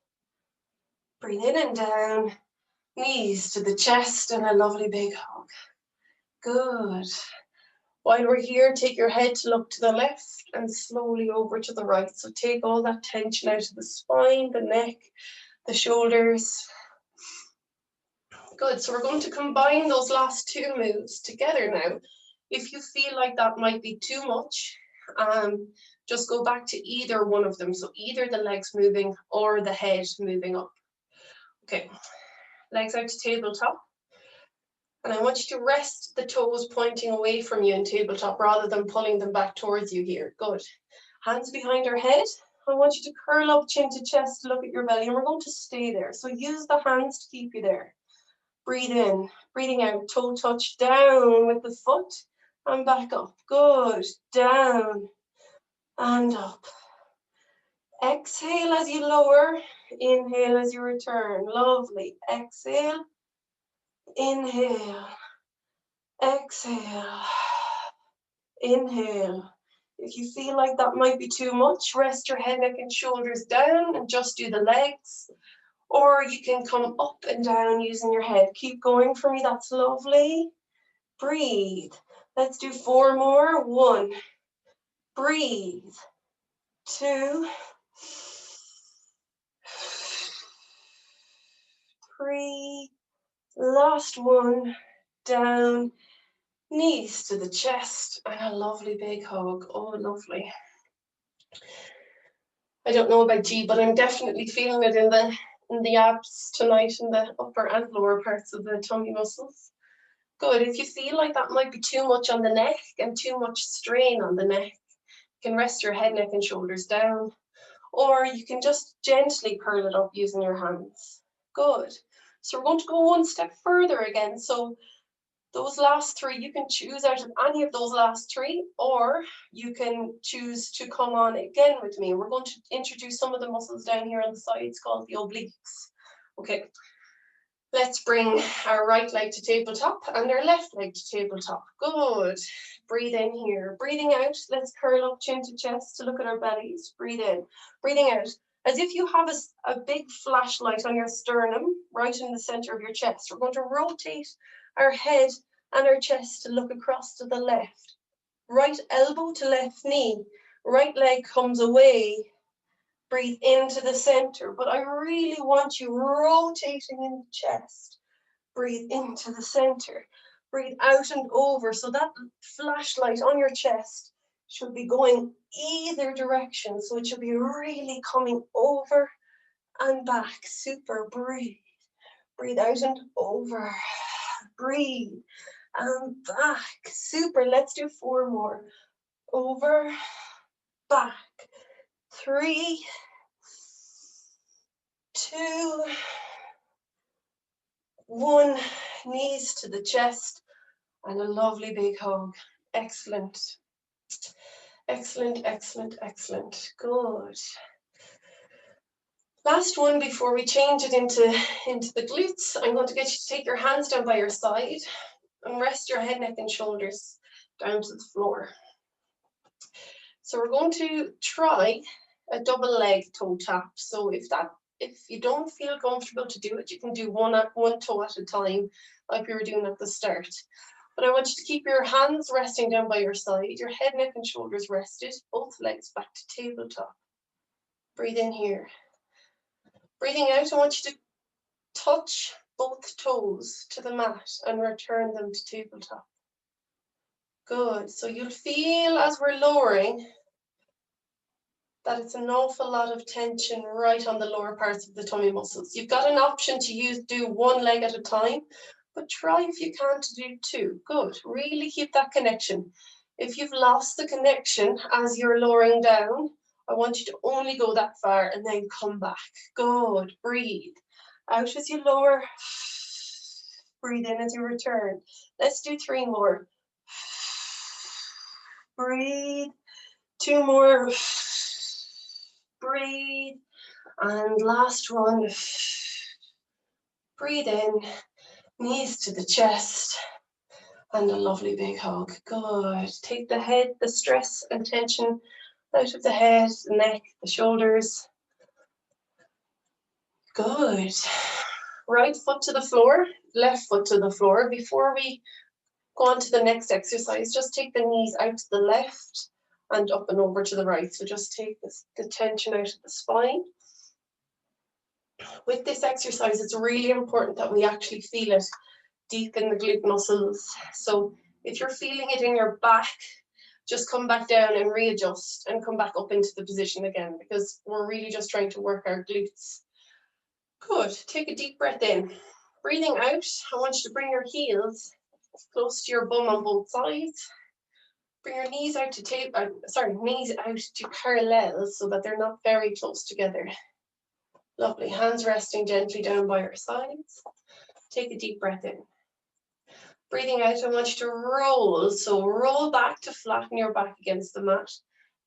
Breathe in and down. Knees to the chest and a lovely big hug. Good. While we're here, take your head to look to the left and slowly over to the right. So take all that tension out of the spine, the neck, the shoulders. Good. So we're going to combine those last 2 moves together now. If you feel like that might be too much, just go back to either one of them. So either the legs moving or the head moving up. Okay. Legs out to tabletop. And I want you to rest the toes pointing away from you in tabletop rather than pulling them back towards you here. Good. Hands behind our head. I want you to curl up chin to chest to look at your belly, and we're going to stay there. So use the hands to keep you there. Breathe in, breathing out, toe touch down with the foot and back up. Good. Down and up. Exhale as you lower. Inhale as you return. Lovely. Exhale. Inhale. Exhale. Inhale. If you feel like that might be too much, rest your head, neck, and shoulders down and just do the legs. Or you can come up and down using your head. Keep going for me. That's lovely. Breathe. Let's do 4 more. 1. Breathe. 2. 3. Last 1. Down. Knees to the chest and a lovely big hug. Oh, lovely. I don't know about G, but I'm definitely feeling it in the abs tonight, in the upper and lower parts of the tummy muscles. Good. If you feel like that might be too much on the neck and too much strain on the neck, you can rest your head, neck, and shoulders down, or you can just gently curl it up using your hands. Good. So we're going to go one step further again. So those last three, you can choose out of any of those last three, or you can choose to come on again with me. We're going to introduce some of the muscles down here on the sides called the obliques. Okay, let's bring our right leg to tabletop and our left leg to tabletop. Good. Breathe in here. Breathing out, let's curl up chin to chest to look at our bellies. Breathe in. Breathing out, as if you have a big flashlight on your sternum, right in the center of your chest. We're going to rotate our head and our chest to look across to the left. Right elbow to left knee. Right leg comes away. Breathe into the center, but I really want you rotating in the chest. Breathe into the center. Breathe out and over. So that flashlight on your chest should be going either direction. So it should be really coming over and back. Super. Breathe. Breathe out and over. Breathe and back. Super. Let's do 4 more. Over, back. 3, 2, 1. Knees to the chest and a lovely big hug. Excellent. Excellent, excellent, excellent. Good. Last one before we change it into the glutes. I'm going to get you to take your hands down by your side and rest your head, neck, and shoulders down to the floor. So we're going to try a double leg toe tap. So if you don't feel comfortable to do it, you can do one toe at a time, like we were doing at the start. But I want you to keep your hands resting down by your side, your head, neck, and shoulders rested, both legs back to tabletop. Breathe in here. Breathing out, I want you to touch both toes to the mat and return them to tabletop. Good. So you'll feel as we're lowering that it's an awful lot of tension right on the lower parts of the tummy muscles. You've got an option to do one leg at a time, but try if you can to do 2. Good. Really keep that connection. If you've lost the connection as you're lowering down, I want you to only go that far and then come back. Good. Breathe. Out as you lower. Breathe in as you return. Let's do 3 more. Breathe. 2 more. Breathe. And last one. Breathe in. Knees to the chest. And a lovely big hug. Good. Take the head, the stress and tension out of the head, the neck, the shoulders. Good. Right foot to the floor, left foot to the floor. Before we go on to the next exercise, just take the knees out to the left and up and over to the right. So just take the tension out of the spine. With this exercise, it's really important that we actually feel it deep in the glute muscles. So if you're feeling it in your back, just come back down and readjust and come back up into the position again, because we're really just trying to work our glutes. Good. Take a deep breath in. Breathing out, I want you to bring your heels close to your bum on both sides. Bring your knees out to knees out to parallel so that they're not very close together. Lovely. Hands resting gently down by your sides. Take a deep breath in. Breathing out, I want you to roll. So roll back to flatten your back against the mat.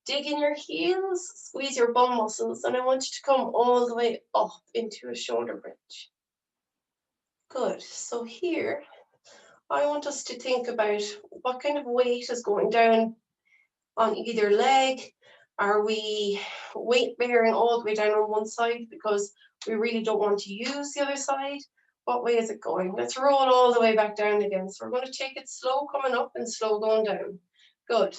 Dig in your heels, squeeze your bum muscles, and I want you to come all the way up into a shoulder bridge. Good. So here, I want us to think about what kind of weight is going down on either leg. Are we weight bearing all the way down on one side because we really don't want to use the other side? What way is it going? Let's roll all the way back down again. So we're going to take it slow coming up and slow going down. Good.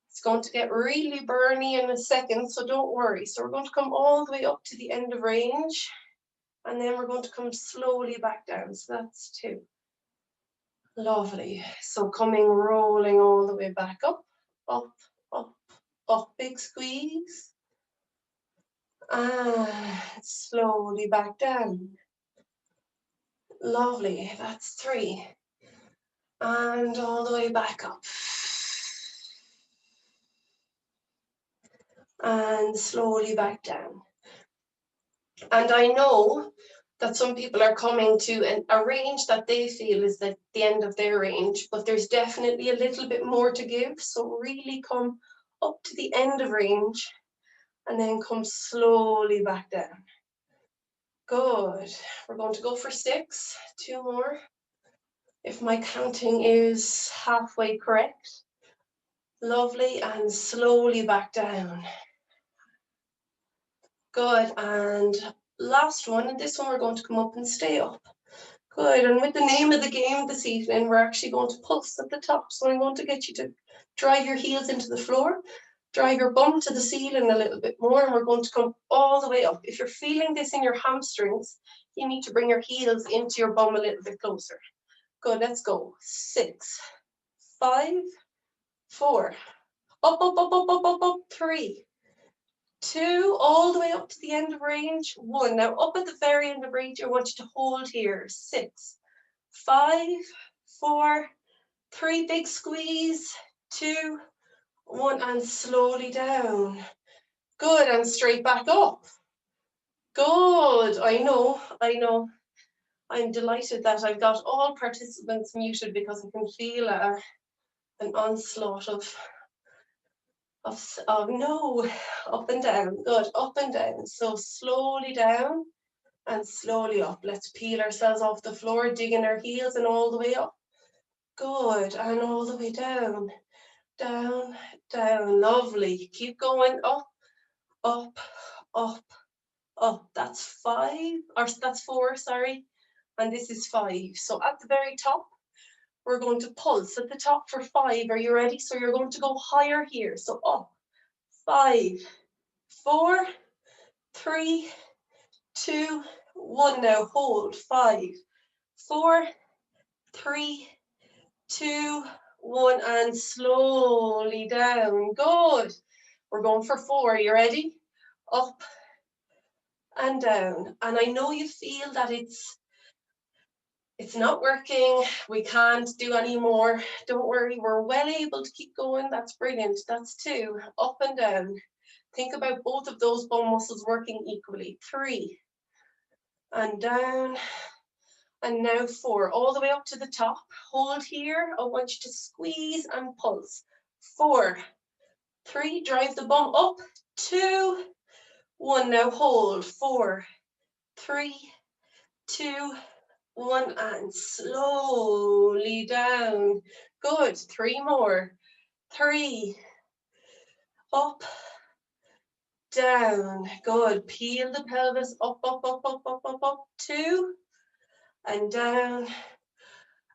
It's going to get really burny in a second, so don't worry. So we're going to come all the way up to the end of range, and then we're going to come slowly back down. So that's 2. Lovely. So coming, rolling all the way back up, up, up, up. Big squeeze. And slowly back down. Lovely, that's 3. And all the way back up. And slowly back down. And I know that some people are coming to a range that they feel is the end of their range, but there's definitely a little bit more to give. So really come up to the end of range and then come slowly back down. Good. We're going to go for 6, 2 more. If my counting is halfway correct. Lovely, and slowly back down. Good, and last one, and this one we're going to come up and stay up. Good, and with the name of the game this evening, we're actually going to pulse at the top. So I'm going to get you to drive your heels into the floor, drive your bum to the ceiling a little bit more, and we're going to come all the way up. If you're feeling this in your hamstrings, you need to bring your heels into your bum a little bit closer. Good, let's go. 6, 5, 4, up, 3, 2, all the way up to the end of range. 1. Now up at the very end of range, I want you to hold here. 6, 5, 4, 3, big squeeze. 2, 1, and slowly down. Good, and straight back up. Good, I know. I'm delighted that I've got all participants muted because I can feel an onslaught of no, up and down. Good, up and down. So slowly down and slowly up. Let's peel ourselves off the floor, digging our heels and all the way up. Good, and all the way down, down, down. Lovely. Keep going up, up, up, up. That's 5, or that's 4, sorry. And this is 5. So at the very top, we're going to pulse at the top for 5. Are you ready? So you're going to go higher here. So up, 5, 4, 3, 2, 1. Now hold. 5, 4, 3, 2, 1, and slowly down. Good. We're going for 4. Are you ready? Up and down. And I know you feel that it's not working. We can't do any more. Don't worry. We're well able to keep going. That's brilliant. That's 2. Up and down. Think about both of those bone muscles working equally. 3. And down. And now 4, all the way up to the top. Hold here. I want you to squeeze and pulse. 4, 3, drive the bum up. 2, 1, now hold. 4, 3, 2, 1, and slowly down. Good, 3 more. 3, up, down. Good, peel the pelvis up, up, up, up, up, up, up. 2, and down,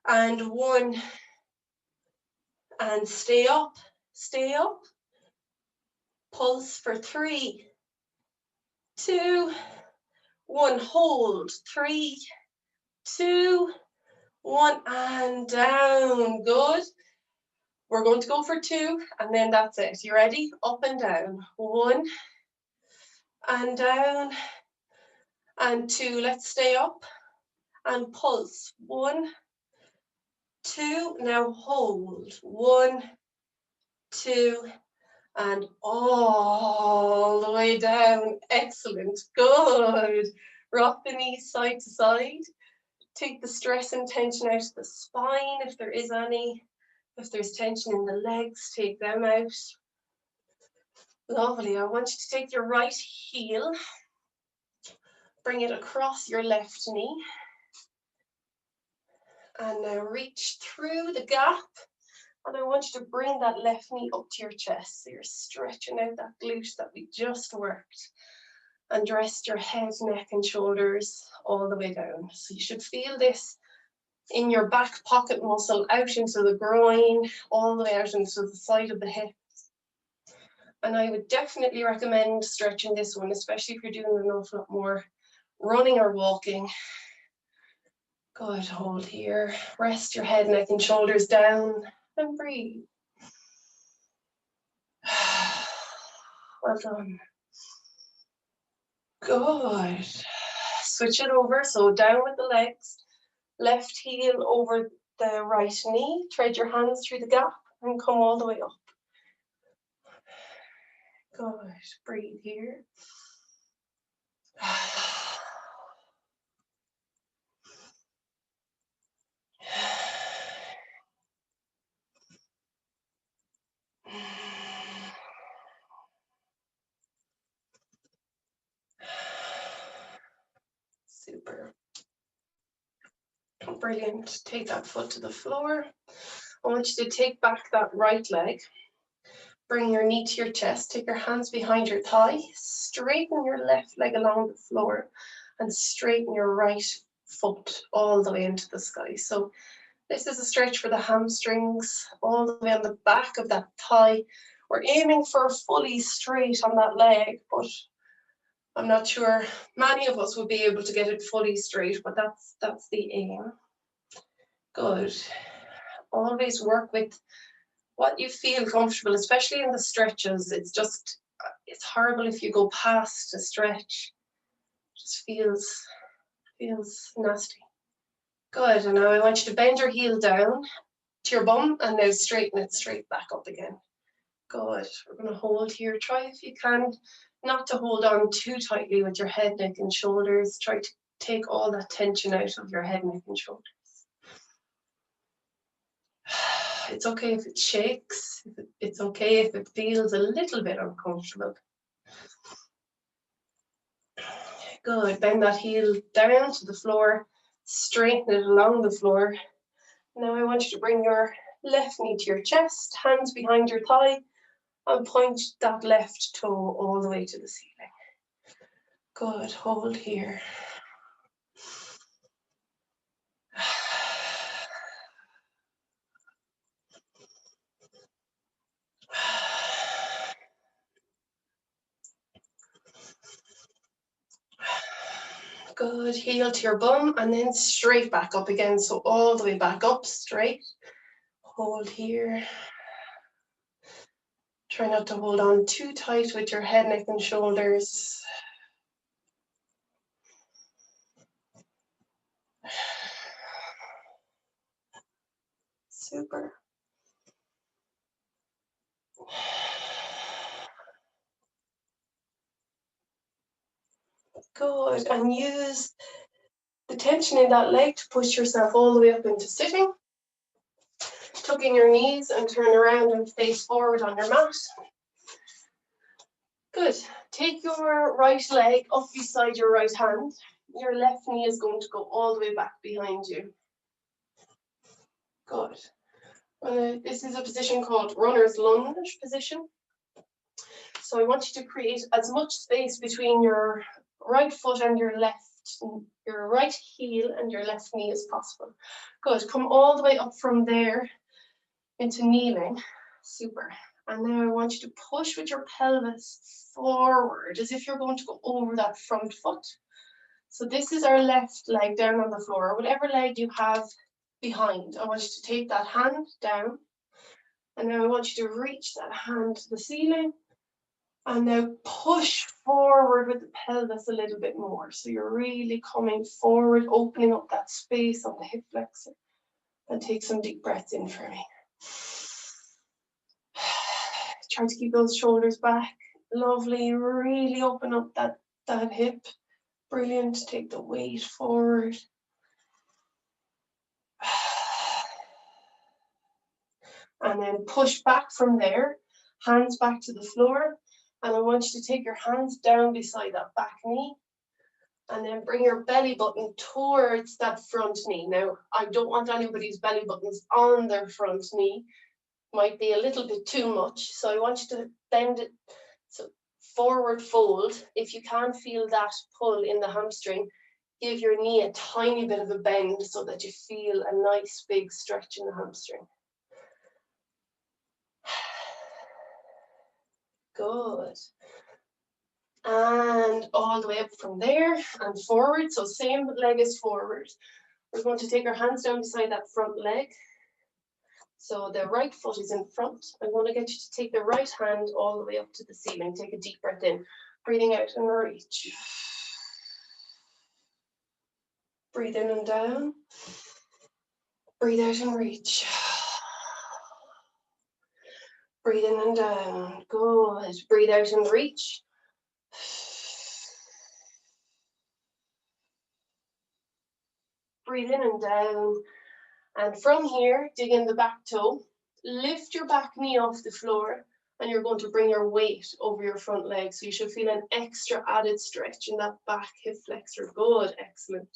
and 1, and stay up, stay up. Pulse for 3, 2, 1, hold. 3, 2, 1, and down. Good. We're going to go for 2, and then that's it. You ready? Up and down. 1, and down, and 2. Let's stay up and pulse. 1, 2. Now hold. 1, 2, and all the way down. Excellent. Good. Rock the knees side to side. Take the stress and tension out of the spine if there is any. If there's tension in the legs, take them out. Lovely. I want you to take your right heel, bring it across your left knee, and now reach through the gap. And I want you to bring that left knee up to your chest. So you're stretching out that glute that we just worked. And rest your head, neck, and shoulders all the way down. So you should feel this in your back pocket muscle, out into the groin, all the way out into the side of the hip. And I would definitely recommend stretching this one, especially if you're doing an awful lot more running or walking. Good, hold here. Rest your head, neck, and shoulders down and breathe. Well done. Good. Switch it over, so down with the legs, left heel over the right knee, thread your hands through the gap and come all the way up. Good, breathe here. Super. Brilliant. Take that foot to the floor. I want you to take back that right leg. Bring your knee to your chest. Take your hands behind your thigh. Straighten your left leg along the floor and straighten your right foot all the way into the sky. So this is a stretch for the hamstrings, all the way on the back of that thigh. We're aiming for fully straight on that leg, but I'm not sure many of us would be able to get it fully straight, but that's the aim. Good. Always work with what you feel comfortable, especially in the stretches. It's horrible if you go past a stretch. It just feels nasty. Good, and now I want you to bend your heel down to your bum and now straighten it straight back up again. Good, we're gonna hold here. Try if you can not to hold on too tightly with your head, neck and shoulders. Try to take all that tension out of your head, neck and shoulders. It's okay if it shakes. It's okay if it feels a little bit uncomfortable. Good, bend that heel down to the floor, straighten it along the floor. Now I want you to bring your left knee to your chest, hands behind your thigh, and point that left toe all the way to the ceiling. Good, hold here. Good, heel to your bum and then straight back up again. So all the way back up, straight. Hold here. Try not to hold on too tight with your head, neck and shoulders. Super. Good, and use the tension in that leg to push yourself all the way up into sitting. Tuck in your knees and turn around and face forward on your mat. Good. Take your right leg up beside your right hand. Your left knee is going to go all the way back behind you. Good. This is a position called runner's lunge position. So I want you to create as much space between your right foot and your right heel and your left knee as possible. Good. Come all the way up from there into kneeling. Super. And now I want you to push with your pelvis forward as if you're going to go over that front foot. So this is our left leg down on the floor. Whatever leg you have behind, I want you to take that hand down. And now I want you to reach that hand to the ceiling. And now push forward with the pelvis a little bit more. So you're really coming forward, opening up that space on the hip flexor. And take some deep breaths in for me. Try to keep those shoulders back. Lovely. Really open up that hip. Brilliant. Take the weight forward. And then push back from there. Hands back to the floor. And I want you to take your hands down beside that back knee. And then bring your belly button towards that front knee. Now, I don't want anybody's belly buttons on their front knee. Might be a little bit too much. So I want you to bend it, so forward fold. If you can feel that pull in the hamstring, give your knee a tiny bit of a bend so that you feel a nice big stretch in the hamstring. Good. And all the way up from there and forward. So same leg is forward. We're going to take our hands down beside that front leg. So the right foot is in front. I'm going to get you to take the right hand all the way up to the ceiling. Take a deep breath in, breathing out and reach. Breathe in and down. Breathe out and reach. Breathe in and down. Good. Breathe out and reach. Breathe in and down. And from here, dig in the back toe. Lift your back knee off the floor, and you're going to bring your weight over your front leg. So you should feel an extra added stretch in that back hip flexor. Good, excellent.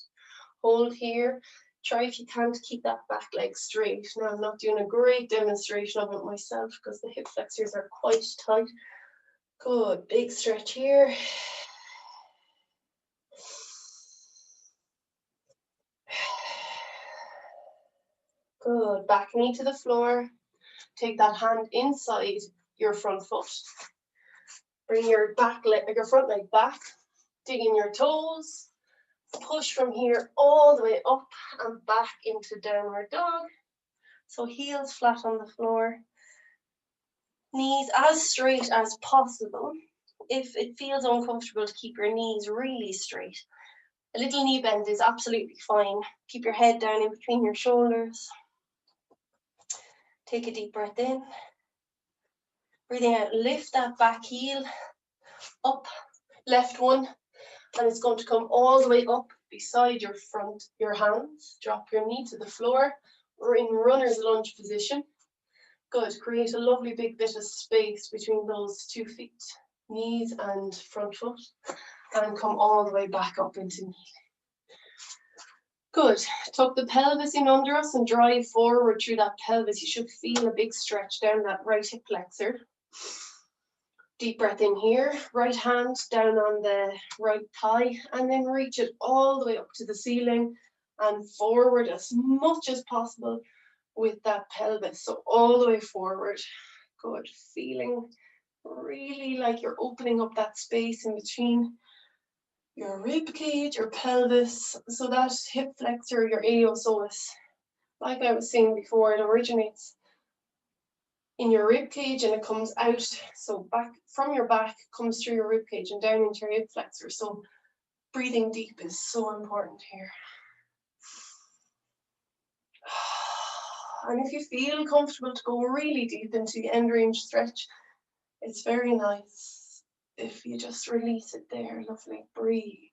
Hold here. Try if you can to keep that back leg straight. Now, I'm not doing a great demonstration of it myself because the hip flexors are quite tight. Good, big stretch here. Good, back knee to the floor. Take that hand inside your front foot. Bring your back leg, your front leg back. Dig in your toes. Push from here all the way up and back into downward dog. So heels flat on the floor. Knees as straight as possible. If it feels uncomfortable to keep your knees really straight, a little knee bend is absolutely fine. Keep your head down in between your shoulders. Take a deep breath in. Breathing out, lift that back heel up, left one, and it's going to come all the way up beside your hands. Drop your knee to the floor. We're in runner's lunge position. Good, create a lovely big bit of space between those 2 feet, knees and front foot, and come all the way back up into knee. Good, tuck the pelvis in under us and drive forward through that pelvis. You should feel a big stretch down that right hip flexor. Deep breath in here, right hand down on the right thigh, and then reach it all the way up to the ceiling and forward as much as possible with that pelvis. So all the way forward. Good, feeling really like you're opening up that space in between your rib cage, your pelvis, so that hip flexor, your iliopsoas, like I was saying before, it originates in your rib cage and it comes out, so back from your back, comes through your rib cage and down into your hip flexor. So breathing deep is so important here. And if you feel comfortable to go really deep into the end range stretch, it's very nice if you just release it there. Lovely, breathe.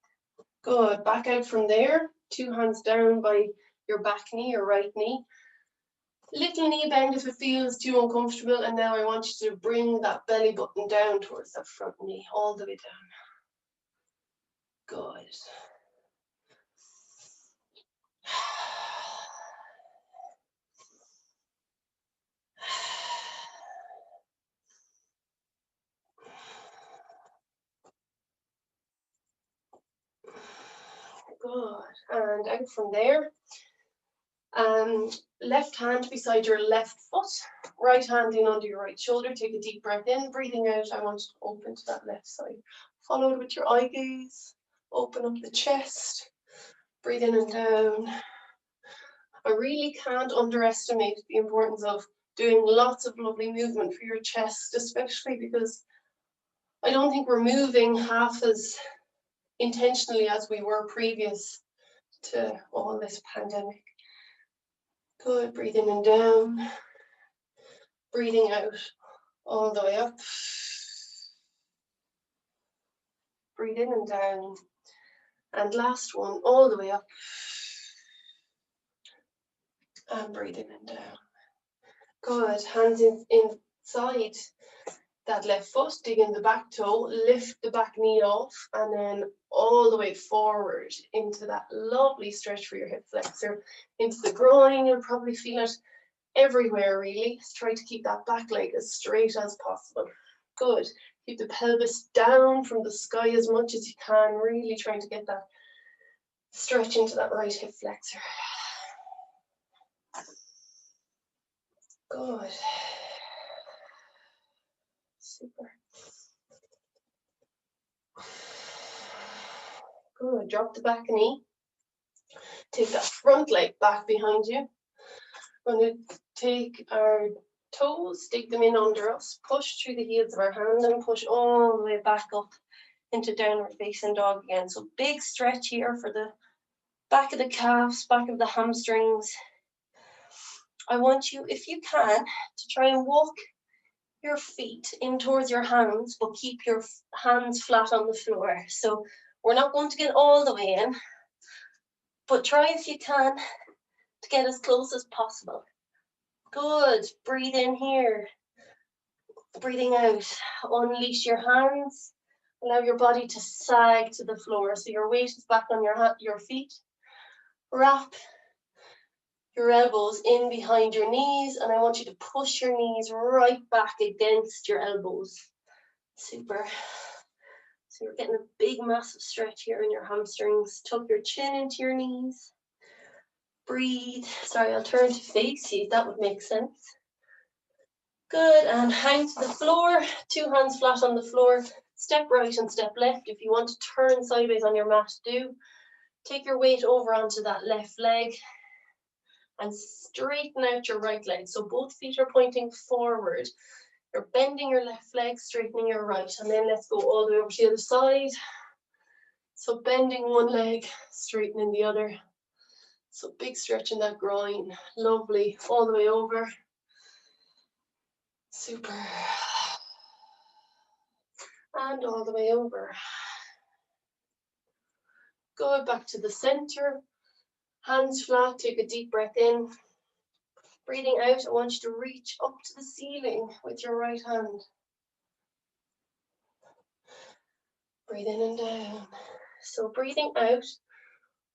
Good, back out from there, 2 hands down by your back knee or right knee. Little knee bend if it feels too uncomfortable, and now I want you to bring that belly button down towards that front knee, all the way down. Good. Good, and out from there. Left hand beside your left foot, right hand in under your right shoulder. Take a deep breath in, breathing out. I want you to open to that left side. Follow it with your eye gaze. Open up the chest. Breathe in and down. I really can't underestimate the importance of doing lots of lovely movement for your chest, especially because I don't think we're moving half as intentionally as we were previous to all this pandemic. Good, breathing in and down, breathing out all the way up. Breathe in and down. And last one, all the way up. And breathe in and down. Good, hands inside that left foot, dig in the back toe, lift the back knee off, and then all the way forward into that lovely stretch for your hip flexor, into the groin. You'll probably feel it everywhere, really. Try to keep that back leg as straight as possible. Good. Keep the pelvis down from the sky as much as you can, really trying to get that stretch into that right hip flexor. Good. Super. Good. Drop the back knee. Take that front leg back behind you. We're going to take our toes, stick them in under us, push through the heels of our hands and push all the way back up into downward facing dog again. So big stretch here for the back of the calves, back of the hamstrings. I want you, if you can, to try and walk your feet in towards your hands, but keep your hands flat on the floor. So we're not going to get all the way in, but try if you can to get as close as possible. Good. Breathe in here. Breathing out. Unleash your hands. Allow your body to sag to the floor. So your weight is back on your feet. Wrap your elbows in behind your knees, and I want you to push your knees right back against your elbows. Super. So you're getting a big, massive stretch here in your hamstrings. Tuck your chin into your knees. Breathe. Sorry, I'll turn to face you. That would make sense. Good, and hang to the floor. 2 hands flat on the floor. Step right and step left. If you want to turn sideways on your mat, do. Take your weight over onto that left leg and straighten out your right leg. So both feet are pointing forward. You're bending your left leg, straightening your right. And then let's go all the way over to the other side. So bending one leg, straightening the other. So big stretch in that groin. Lovely. All the way over. Super. And all the way over. Go back to the center. Hands flat. Take a deep breath in. Breathing out, I want you to reach up to the ceiling with your right hand. Breathe in and down. So breathing out,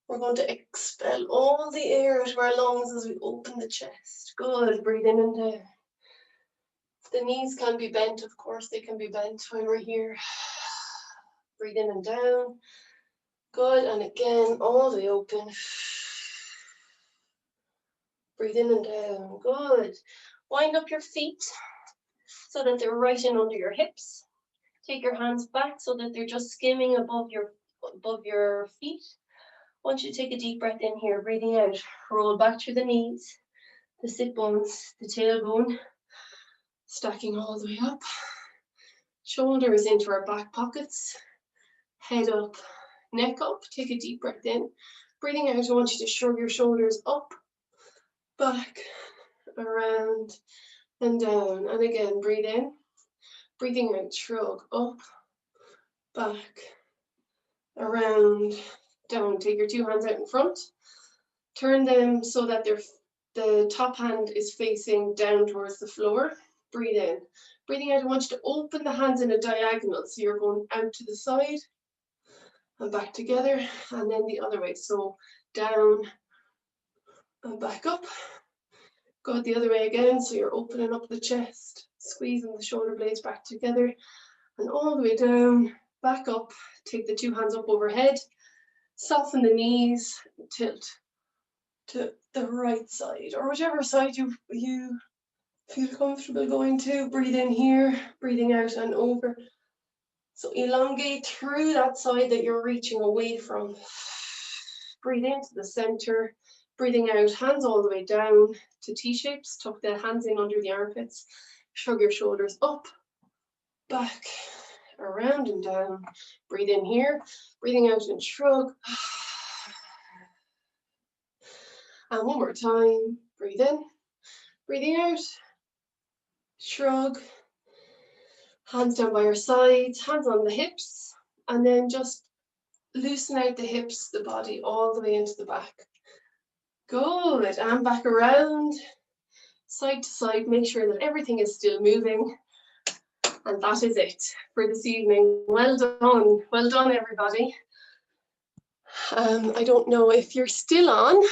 we're going to expel all the air out of our lungs as we open the chest. Good. Breathe in and down. The knees can be bent, of course, they can be bent when we're here. Breathe in and down. Good. And again, all the way open. Breathe in and down. Good. Wind up your feet so that they're right in under your hips. Take your hands back so that they're just skimming above your feet. I want you to take a deep breath in here, breathing out. Roll back through the knees, the sit bones, the tailbone, stacking all the way up. Shoulders into our back pockets, head up, neck up. Take a deep breath in. Breathing out, I want you to shrug your shoulders up, back, around, and down. And again, breathe in. Breathing out, shrug up, back, around, down. Take your 2 hands out in front. Turn them so that the top hand is facing down towards the floor. Breathe in. Breathing out, I want you to open the hands in a diagonal. So you're going out to the side and back together, and then the other way. So down and back up. Go the other way again. So you're opening up the chest, squeezing the shoulder blades back together, and all the way down, back up. Take the 2 hands up overhead. Soften the knees, tilt to the right side, or whichever side you feel comfortable going to. Breathe in here, breathing out and over. So elongate through that side that you're reaching away from. Breathe into the center, breathing out, hands all the way down to T-shapes. Tuck the hands in under the armpits. Shrug your shoulders up, back, around and down. Breathe in here, breathing out and shrug. And one more time, breathe in, breathing out, shrug, hands down by your sides, hands on the hips, and then just loosen out the hips, the body, all the way into the back. Good, and back around, side to side, make sure that everything is still moving. And that is it for this evening. Well done everybody. I don't know if you're still on.